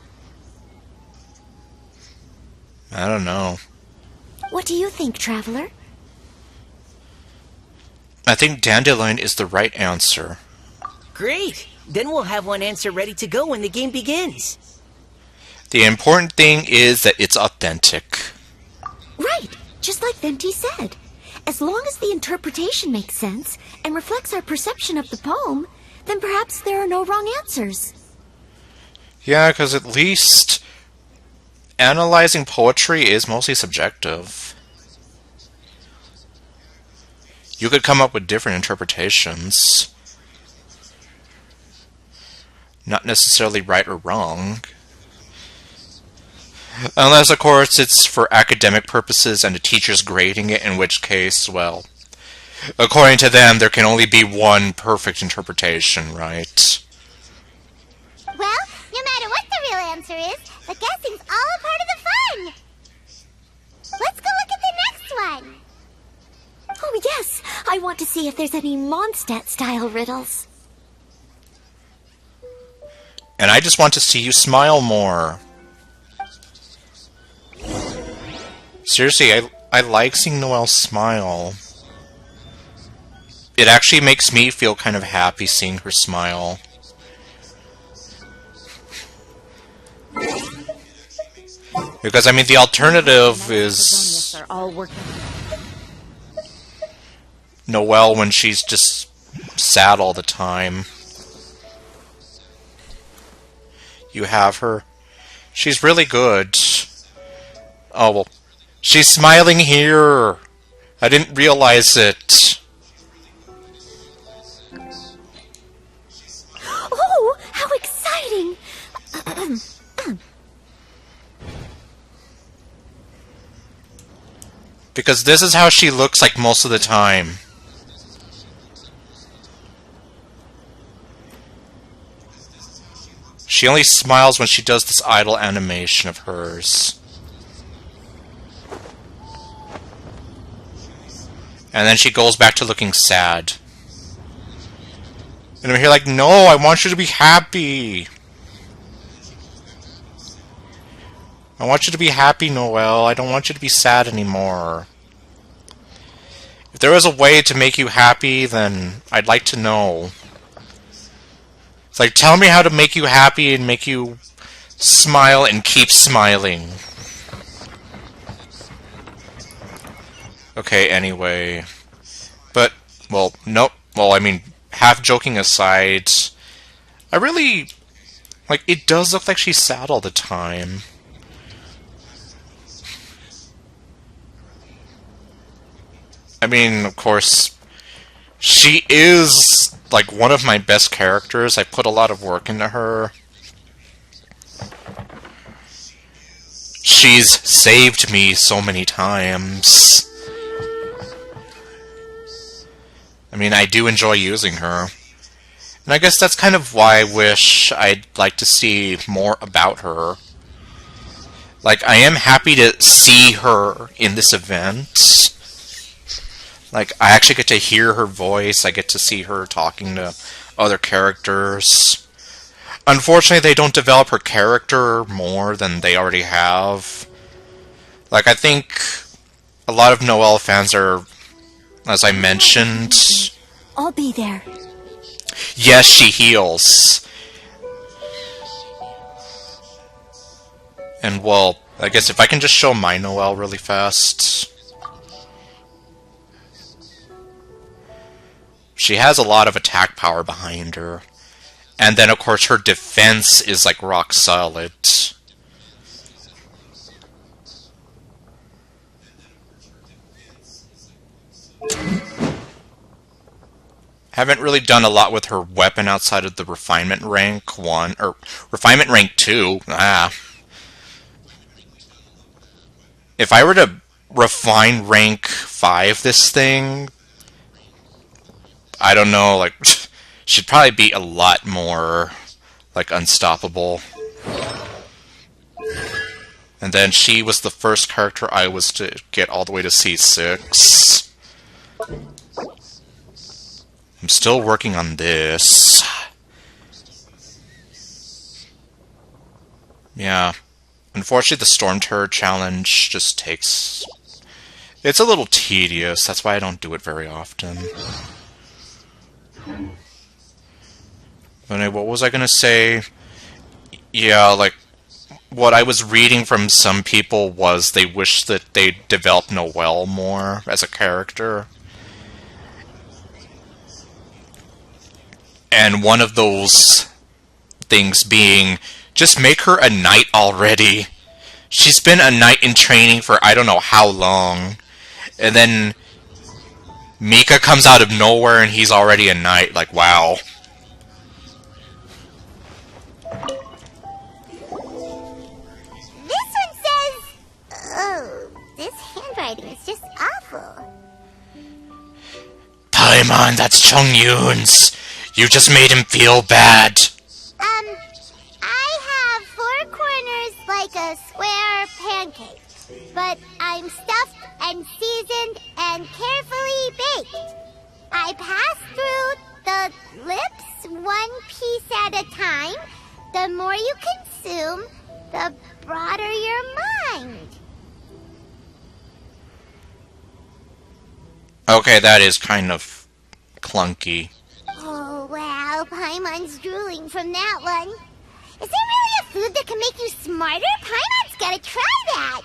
I don't know. What do you think, Traveler? I think dandelion is the right answer. Great! Then we'll have one answer ready to go when the game begins. The important thing is that it's authentic. Right, just like Venti said. As long as the interpretation makes sense and reflects our perception of the poem, then perhaps there are no wrong answers. Yeah, because at least analyzing poetry is mostly subjective. You could come up with different interpretations. Not necessarily right or wrong. Unless, of course, it's for academic purposes and the teacher's grading it, in which case, well, according to them, there can only be one perfect interpretation, right? Well, no matter what the real answer is, the guessing's all a part of the fun. Let's go look at the next one. Oh yes, I want to see if there's any Mondstadt-style riddles. And I just want to see you smile more. Seriously, I like seeing Noelle smile. It actually makes me feel kind of happy seeing her smile. Because, I mean, the alternative is Noelle when she's just sad all the time. You have her. She's really good. Oh, well. She's smiling here. I didn't realize it. Oh, how exciting! Because this is how she looks like most of the time. She only smiles when she does this idle animation of hers. And then she goes back to looking sad. And I'm here like, no, I want you to be happy. I want you to be happy, Noelle. I don't want you to be sad anymore. If there was a way to make you happy, then I'd like to know. It's like, tell me how to make you happy and make you smile and keep smiling. Okay, anyway. But, well, nope. Well, I mean, half joking aside, I really, like, it does look like she's sad all the time. I mean, of course, she is, like, one of my best characters. I put a lot of work into her. She's saved me so many times. I mean, I do enjoy using her. And I guess that's kind of why I wish I'd like to see more about her. Like, I am happy to see her in this event. Like, I actually get to hear her voice. I get to see her talking to other characters. Unfortunately, they don't develop her character more than they already have. Like, I think a lot of Noelle fans are, as I mentioned... I'll be there. Yes, she heals. And, well, I guess if I can just show my Noelle really fast... She has a lot of attack power behind her. And then, of course, her defense is, like, rock solid. Haven't really done a lot with her weapon outside of the Refinement Rank 1, or Refinement Rank 2. If I were to refine Rank 5 this thing, I don't know, like, she'd probably be a lot more, like, unstoppable. And then she was the first character I was to get all the way to C6. I'm still working on this. Yeah. Unfortunately, the Storm Turret challenge just takes... It's a little tedious, that's why I don't do it very often. But anyway, what was I gonna say? Yeah, like, what I was reading from some people was they wish that they developed Noelle more as a character. And one of those things being, just make her a knight already. She's been a knight in training for I don't know how long. And then Mika comes out of nowhere and he's already a knight. Like, wow. This one says... Oh, this handwriting is just awful. Paimon, that's Chongyun's. You just made him feel bad. I have 4 corners like a square pancake, but I'm stuffed and seasoned and carefully baked. I pass through the lips 1 piece at a time. The more you consume, the broader your mind. Okay, that is kind of clunky. Oh, wow, Paimon's drooling from that one. Is there really a food that can make you smarter? Paimon's gotta try that.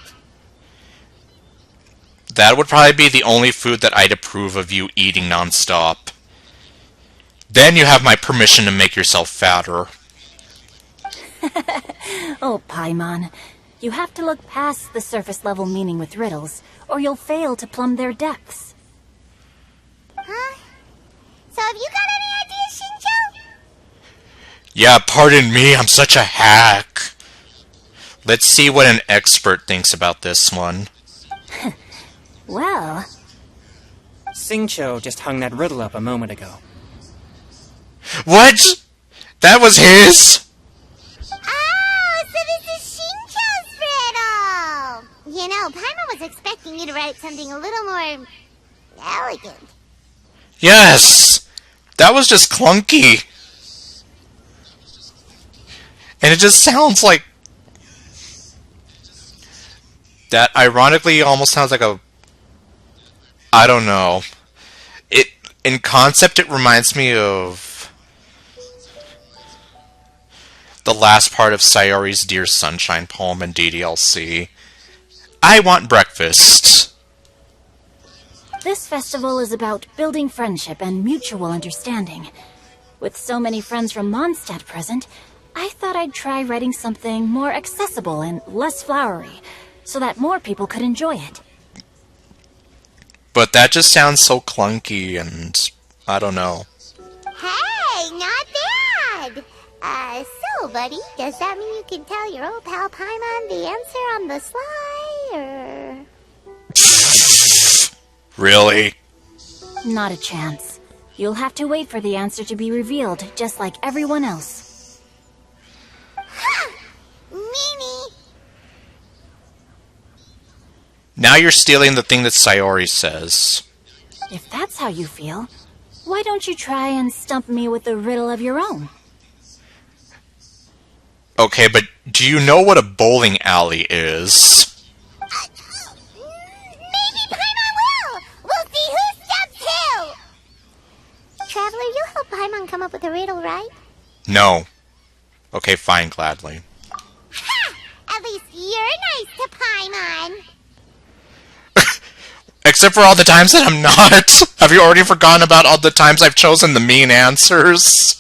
That would probably be the only food that I'd approve of you eating nonstop. Then you have my permission to make yourself fatter. Oh, Paimon. You have to look past the surface-level meaning with riddles, or you'll fail to plumb their depths. Huh? So have you got any ideas, Shinjo? Yeah, pardon me, I'm such a hack. Let's see what an expert thinks about this one. Well... Singcho just hung that riddle up a moment ago. What? That was his? Oh, so this is Shincho's riddle! You know, Paimon was expecting you to write something a little more... elegant. Yes! That was just clunky. And it just sounds like... That ironically almost sounds like a... I don't know. In concept, it reminds me of... the last part of Sayori's Dear Sunshine poem in DDLC. I want breakfast. This festival is about building friendship and mutual understanding. With so many friends from Mondstadt present, I thought I'd try writing something more accessible and less flowery, so that more people could enjoy it. But that just sounds so clunky and... I don't know. Hey, not bad! So, buddy, does that mean you can tell your old pal Paimon the answer on the sly, or...? Really? Not a chance. You'll have to wait for the answer to be revealed, just like everyone else. Meanie! Now you're stealing the thing that Sayori says. If that's how you feel, why don't you try and stump me with a riddle of your own? Okay, but do you know what a bowling alley is? Maybe Paimon will! We'll see who stumps who! Traveler, you help Paimon come up with a riddle, right? No. Okay, fine, gladly. Ha! At least you're nice to Paimon! Except for all the times that I'm not. Have you already forgotten about all the times I've chosen the mean answers?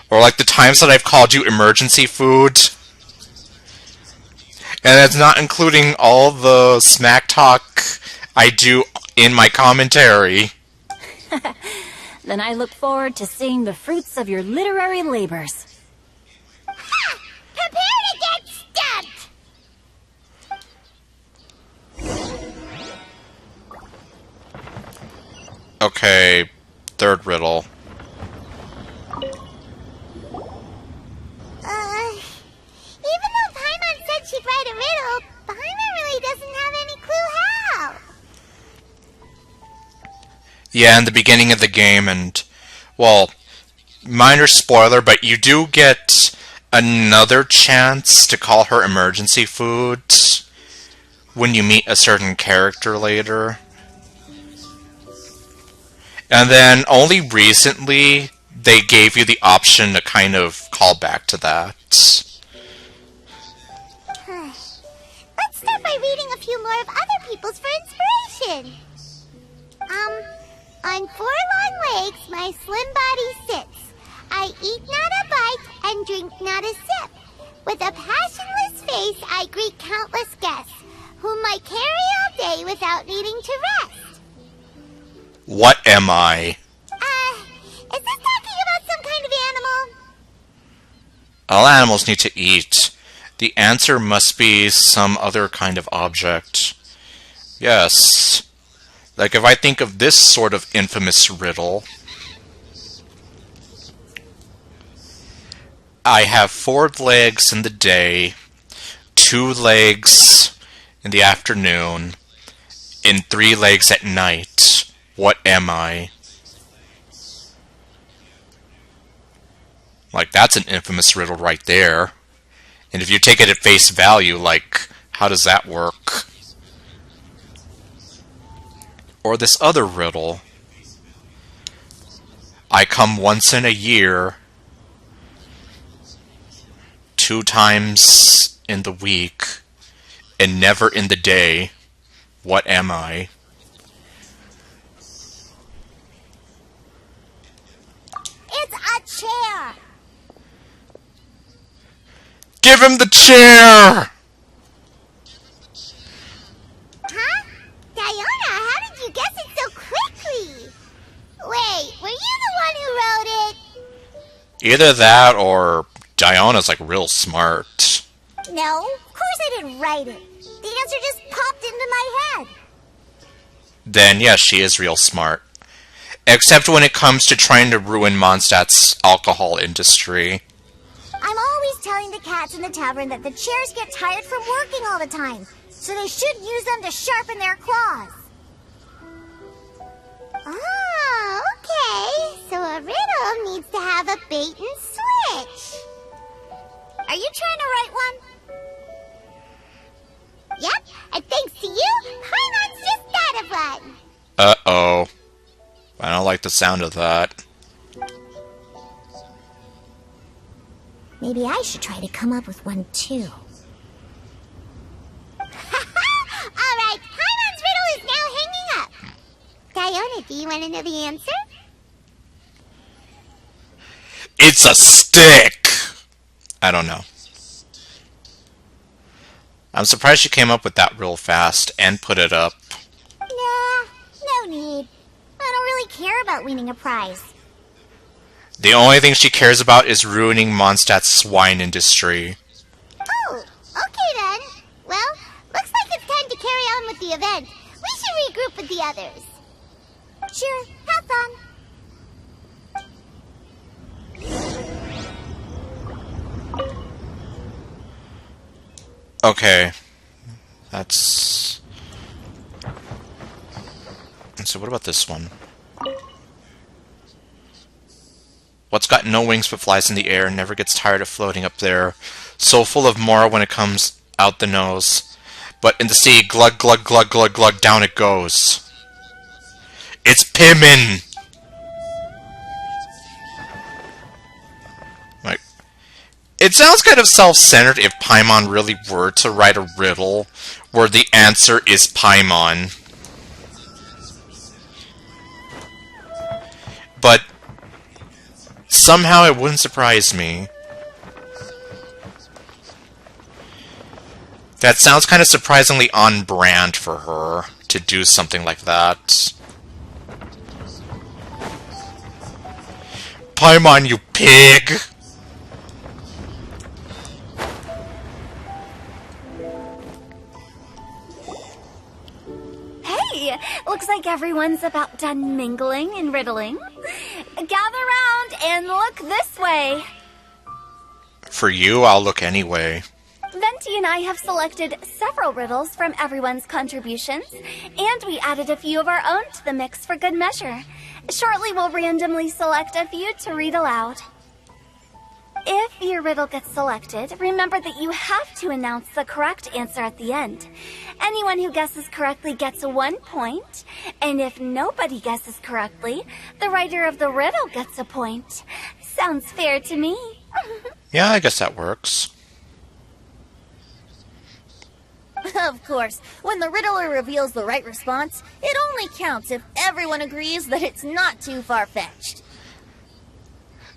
Or like the times that I've called you emergency food? And that's not including all the smack talk I do in my commentary. Then I look forward to seeing the fruits of your literary labors. Ha! Prepare to get stumped! Okay, third riddle. Even though Paimon said she'd write a riddle, Paimon really doesn't have any clue how. Yeah, in the beginning of the game, and, well, minor spoiler, but you do get another chance to call her emergency food when you meet a certain character later. And then only recently they gave you the option to kind of call back to that. Let's start by reading a few more of other people's for inspiration. On 4 long legs, my slim body sits. I eat not a bite and drink not a sip. With a passionless face, I greet countless guests, whom I carry all day without needing to rest. What am I? Is this talking about some kind of animal? All animals need to eat. The answer must be some other kind of object. Yes. Like if I think of this sort of infamous riddle, I have 4 legs in the day, 2 legs in the afternoon, and 3 legs at night. What am I? Like, that's an infamous riddle right there. And if you take it at face value, like, how does that work? Or this other riddle. I come once in a year, 2 times in the week, and never in the day. What am I? It's a chair. Give him the chair! Huh? Diona, how did you guess it so quickly? Wait, were you the one who wrote it? Either that or Diona's like real smart. No, of course I didn't write it. The answer just popped into my head. Then yes, she is real smart. Except when it comes to trying to ruin Mondstadt's alcohol industry. I'm always telling the cats in the tavern that the chairs get tired from working all the time, so they should use them to sharpen their claws. Oh, okay. So a riddle needs to have a bait and switch. Are you trying to write one? Yep, and thanks to you, Paimon's just thought of one. Uh-oh. I don't like the sound of that. Maybe I should try to come up with one too. Alright, Paimon's riddle is now hanging up. Diona, do you want to know the answer? It's a stick! I don't know. I'm surprised she came up with that real fast and put it up. Nah, no need. I don't really care about winning a prize. The only thing she cares about is ruining Mondstadt's swine industry. Oh, okay then. Well, looks like it's time to carry on with the event. We should regroup with the others. Sure, have fun. Okay. That's... So what about this one? What's got no wings but flies in the air and never gets tired of floating up there, so full of more when it comes out the nose. But in the sea, glug, glug, glug, glug, glug, down it goes. It's Pimin! Like, it sounds kind of self-centered if Paimon really were to write a riddle where the answer is Paimon. But somehow it wouldn't surprise me. That sounds kind of surprisingly on brand for her. to do something like that. Paimon, you pig! Hey, looks like everyone's about done mingling and riddling. Gather round and look this way. For you, I'll look anyway. Venti and I have selected several riddles from everyone's contributions, and we added a few of our own to the mix for good measure. Shortly, we'll randomly select a few to read aloud. If your riddle gets selected, remember that you have to announce the correct answer at the end. Anyone who guesses correctly gets 1 point, and if nobody guesses correctly, the writer of the riddle gets a point. Sounds fair to me. Yeah, I guess that works. Of course, when the riddler reveals the right response, it only counts if everyone agrees that it's not too far-fetched.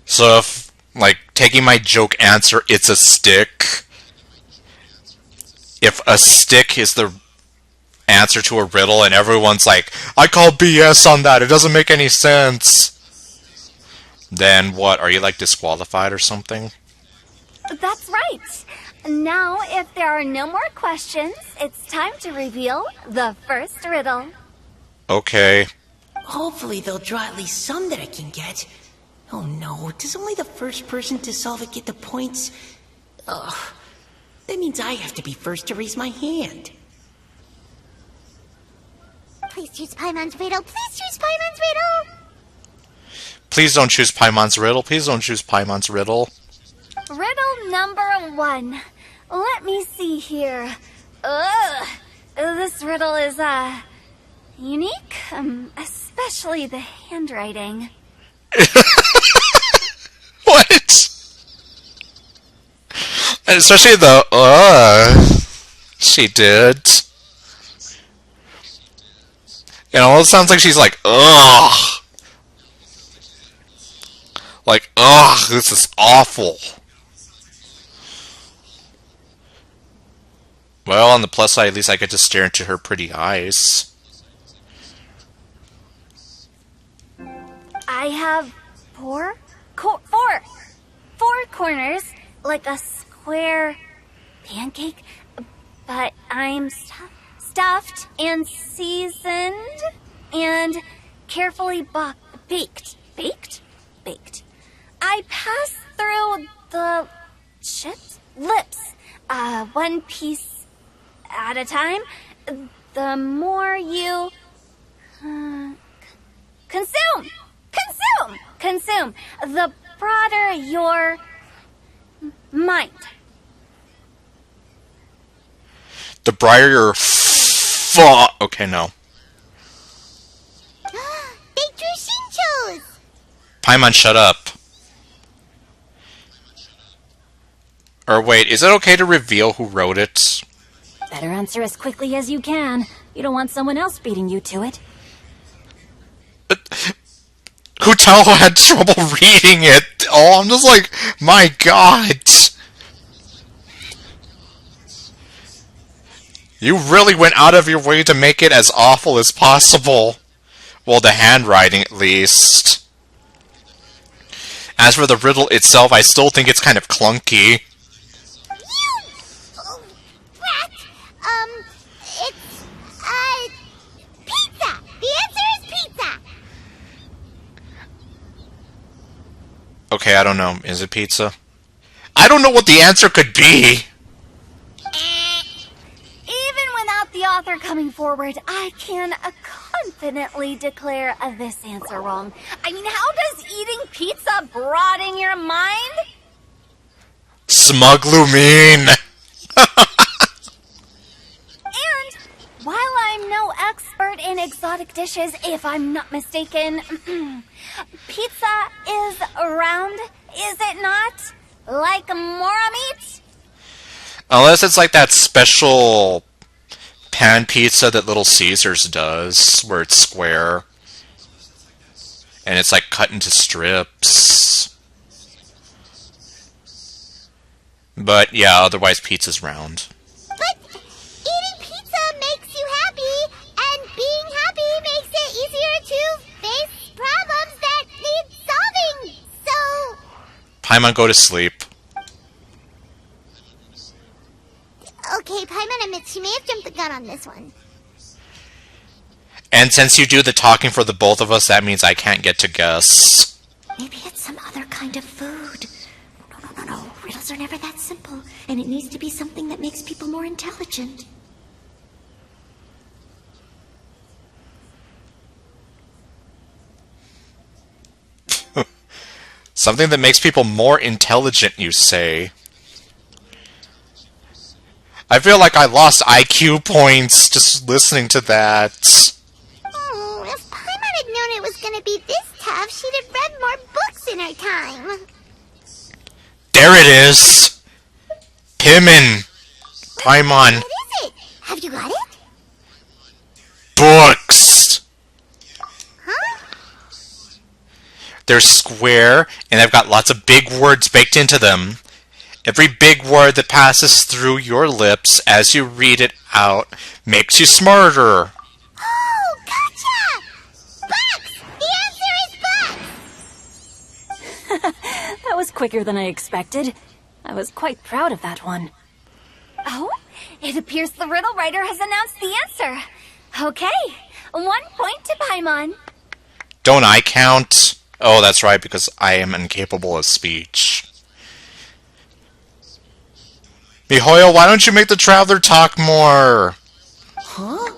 So if, like, taking my joke answer, it's a stick. If a stick is the answer to a riddle and everyone's like, I call BS on that, it doesn't make any sense. Then what, are you like disqualified or something? That's right. Now, if there are no more questions, it's time to reveal the first riddle. Okay. Hopefully they'll draw at least some that I can get. Oh no, does only the first person to solve it get the points? Ugh. That means I have to be first to raise my hand. Please choose Paimon's riddle. Please choose Paimon's riddle. Please don't choose Paimon's riddle. Please don't choose Paimon's riddle. Riddle number 1. Let me see here. Ugh. This riddle is, unique. Especially the handwriting. What? Especially the, she did. You know, it sounds like she's like, ugh. Like, ugh, this is awful. Well, on the plus side, at least I get to stare into her pretty eyes. I have four corners, like a square pancake, but I'm stuffed and seasoned and carefully baked. I pass through the lips, one piece at a time. The more you consume, the broader your mind. The brighter your okay, no. They drew Shinchos. Paimon, shut up. Or wait, is it okay to reveal who wrote it? Better answer as quickly as you can. You don't want someone else beating you to it. Hutao had trouble reading it. Oh, I'm just like, my god. You really went out of your way to make it as awful as possible. Well, the handwriting, at least. As for the riddle itself, I still think it's kind of clunky. Brat. It's, pizza. The answer is pizza. Okay, I don't know. Is it pizza? I don't know what the answer could be. Even without the author coming forward, I can confidently declare this answer wrong. I mean, how does eating pizza broaden your mind? Smuglu mean. And while I'm no expert in exotic dishes, if I'm not mistaken, pizza is round, is it not? Like mora meat? Unless it's like that special pan pizza that Little Caesars does, where it's square. And it's like cut into strips. But yeah, otherwise pizza's round. But eating pizza makes you happy, and Paimon, go to sleep. Okay, Paimon admits she may have jumped the gun on this one. And since you do the talking for the both of us, that means I can't get to guess. Maybe it's some other kind of food. No. Riddles are never that simple, and it needs to be something that makes people more intelligent. Something that makes people more intelligent, you say? I feel like I lost IQ points just listening to that. If Paimon had known it was gonna be this tough, she'd have read more books in her time. There it is! Paimon! Paimon. What is it? Have you got it? Books! Huh? They're square, and they've got lots of big words baked into them. Every big word that passes through your lips as you read it out makes you smarter. Oh, gotcha! Books! The answer is books! That was quicker than I expected. I was quite proud of that one. Oh, it appears the riddle writer has announced the answer. Okay, 1 point to Paimon. Don't I count? Oh, that's right, because I am incapable of speech. Mihoyo, why don't you make the traveler talk more? Huh?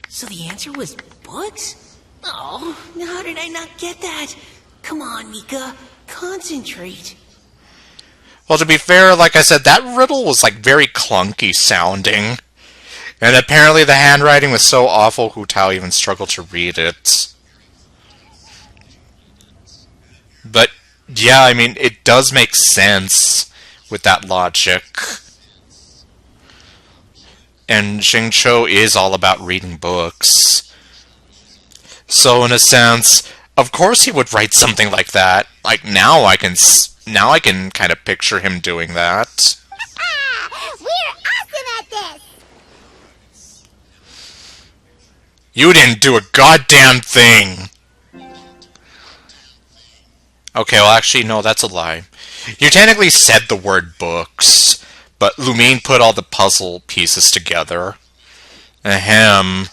So the answer was books? Oh, how did I not get that? Come on, Mika. Concentrate. Well, to be fair, like I said, that riddle was like very clunky sounding. And apparently the handwriting was so awful, Hu Tao even struggled to read it. But, yeah, I mean, it does make sense with that logic. And Xingqiu is all about reading books. So, in a sense, of course he would write something like that. Like, now I can kind of picture him doing that. We're awesome at this! You didn't do a goddamn thing! Okay, well actually, no, that's a lie. You technically said the word books, but Lumine put all the puzzle pieces together. Ahem.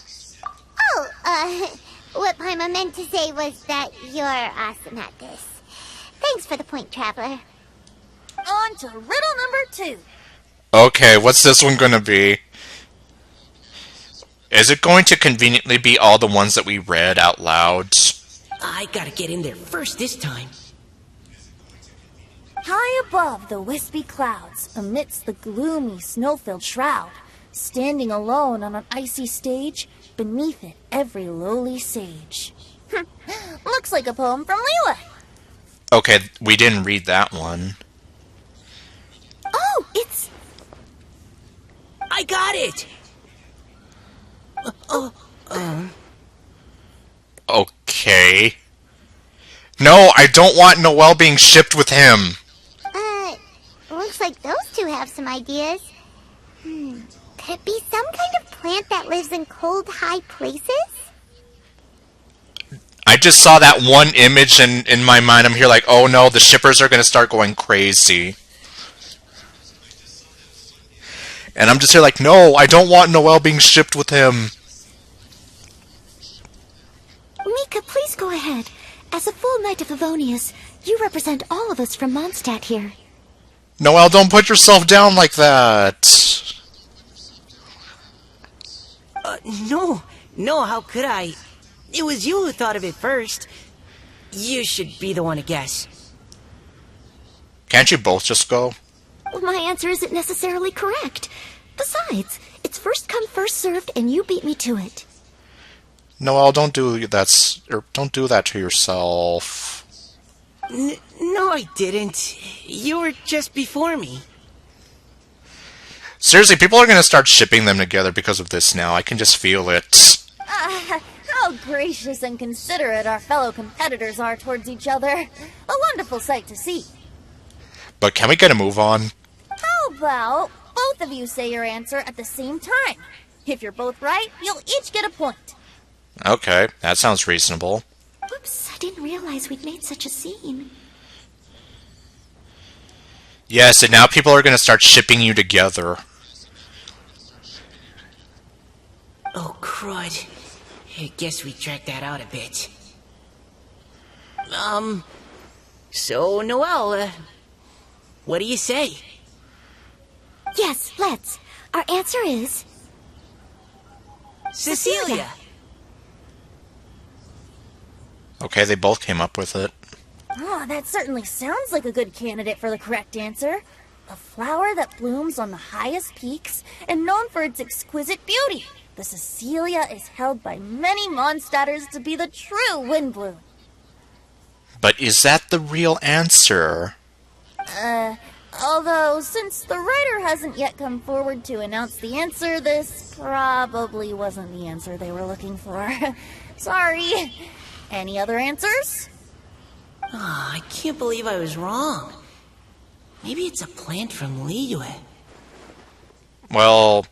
Oh, what Paimon meant to say was that you're awesome at this. Thanks for the point, Traveler. On to riddle number 2. Okay, what's this one gonna be? Is it going to conveniently be all the ones that we read out loud? I gotta get in there first this time. High above the wispy clouds, amidst the gloomy snow-filled shroud, standing alone on an icy stage, beneath it every lowly sage. Looks like a poem from Liyue. Okay, we didn't read that one. Oh, it's... I got it! Okay. No, I don't want Noelle being shipped with him. Looks like those two have some ideas. Could it be some kind of plant that lives in cold, high places? I just saw that one image and in my mind I'm here like, oh no, the shippers are going to start going crazy. And I'm just here like, no, I don't want Noelle being shipped with him. Mika, please go ahead. As a full Knight of Favonius, you represent all of us from Mondstadt here. Noelle, don't put yourself down like that. No, how could I? It was you who thought of it first. You should be the one to guess. Can't you both just go? Well, my answer isn't necessarily correct. Besides, it's first come, first served, and you beat me to it. Noelle, don't do that. Don't do that to yourself. No, I didn't. You were just before me. Seriously, people are going to start shipping them together because of this now. I can just feel it. How gracious and considerate our fellow competitors are towards each other. A wonderful sight to see. But can we get a move on? How about both of you say your answer at the same time? If you're both right, you'll each get a point. Okay, that sounds reasonable. Whoops, I didn't realize we'd made such a scene. Yes, and now people are gonna start shipping you together. Oh, crud. I guess we dragged that out a bit. So, Noelle, what do you say? Yes, let's. Our answer is... Cecilia! Okay, they both came up with it. Oh, that certainly sounds like a good candidate for the correct answer. A flower that blooms on the highest peaks and known for its exquisite beauty. The Cecilia is held by many Mondstadters to be the true windbloom. But is that the real answer? Although, since the writer hasn't yet come forward to announce the answer, this probably wasn't the answer they were looking for. Sorry. Any other answers? Oh, I can't believe I was wrong. Maybe it's a plant from Liyue. Well,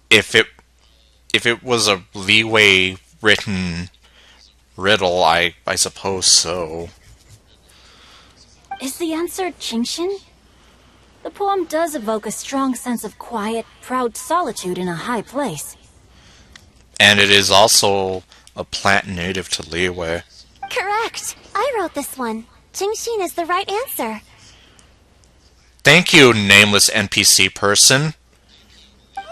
if it was a leeway written riddle, I suppose so. Is the answer Genshin? The poem does evoke a strong sense of quiet, proud solitude in a high place. And it is also a plant native to Liyue. Correct. I wrote this one. Genshin is the right answer. Thank you, nameless NPC person. No!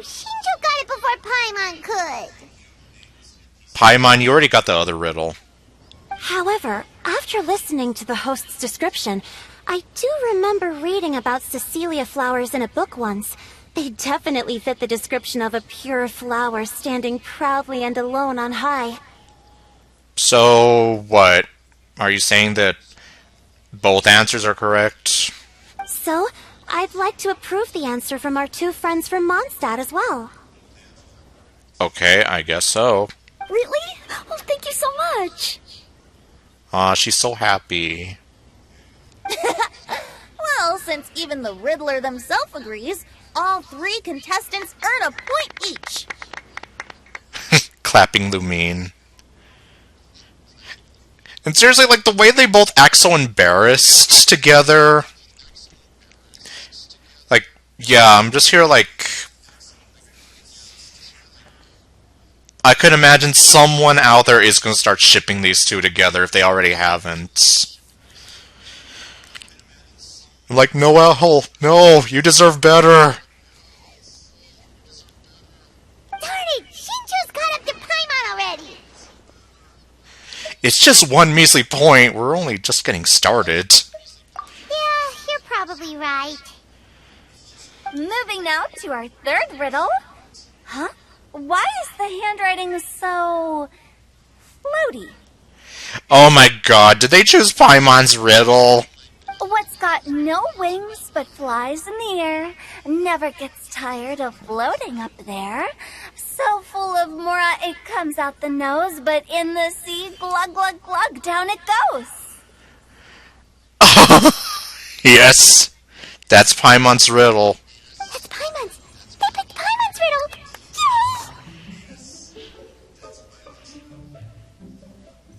Shinjo got it before Paimon could. Paimon, you already got the other riddle. However, after listening to the host's description, I do remember reading about Cecilia flowers in a book once. They definitely fit the description of a pure flower standing proudly and alone on high. So, what? Are you saying that both answers are correct? So, I'd like to approve the answer from our two friends from Mondstadt as well. Okay, I guess so. Really? Oh, thank you so much. Aw, she's so happy. Well, since even the Riddler themselves agrees, all three contestants earn a point each. Clapping Lumine. And seriously, like, the way they both act so embarrassed together. Like, yeah, I'm just here, like... I could imagine someone out there is going to start shipping these two together if they already haven't. I'm like, Noelle, no, you deserve better. Darn it! Shinjo's got up to Paimon already! It's just one measly point. We're only just getting started. Yeah, you're probably right. Moving now to our third riddle. Huh? Why is the handwriting so... floaty? Oh my god, did they choose Paimon's riddle? What's got no wings but flies in the air, never gets tired of floating up there. So full of mora it comes out the nose, but in the sea, glug glug glug, down it goes. Yes, that's Paimon's riddle. That's Paimon's! They picked Paimon's riddle!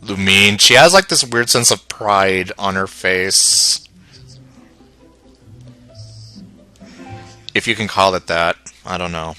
Yay! Lumine, she has like this weird sense of pride on her face. If you can call it that. I don't know.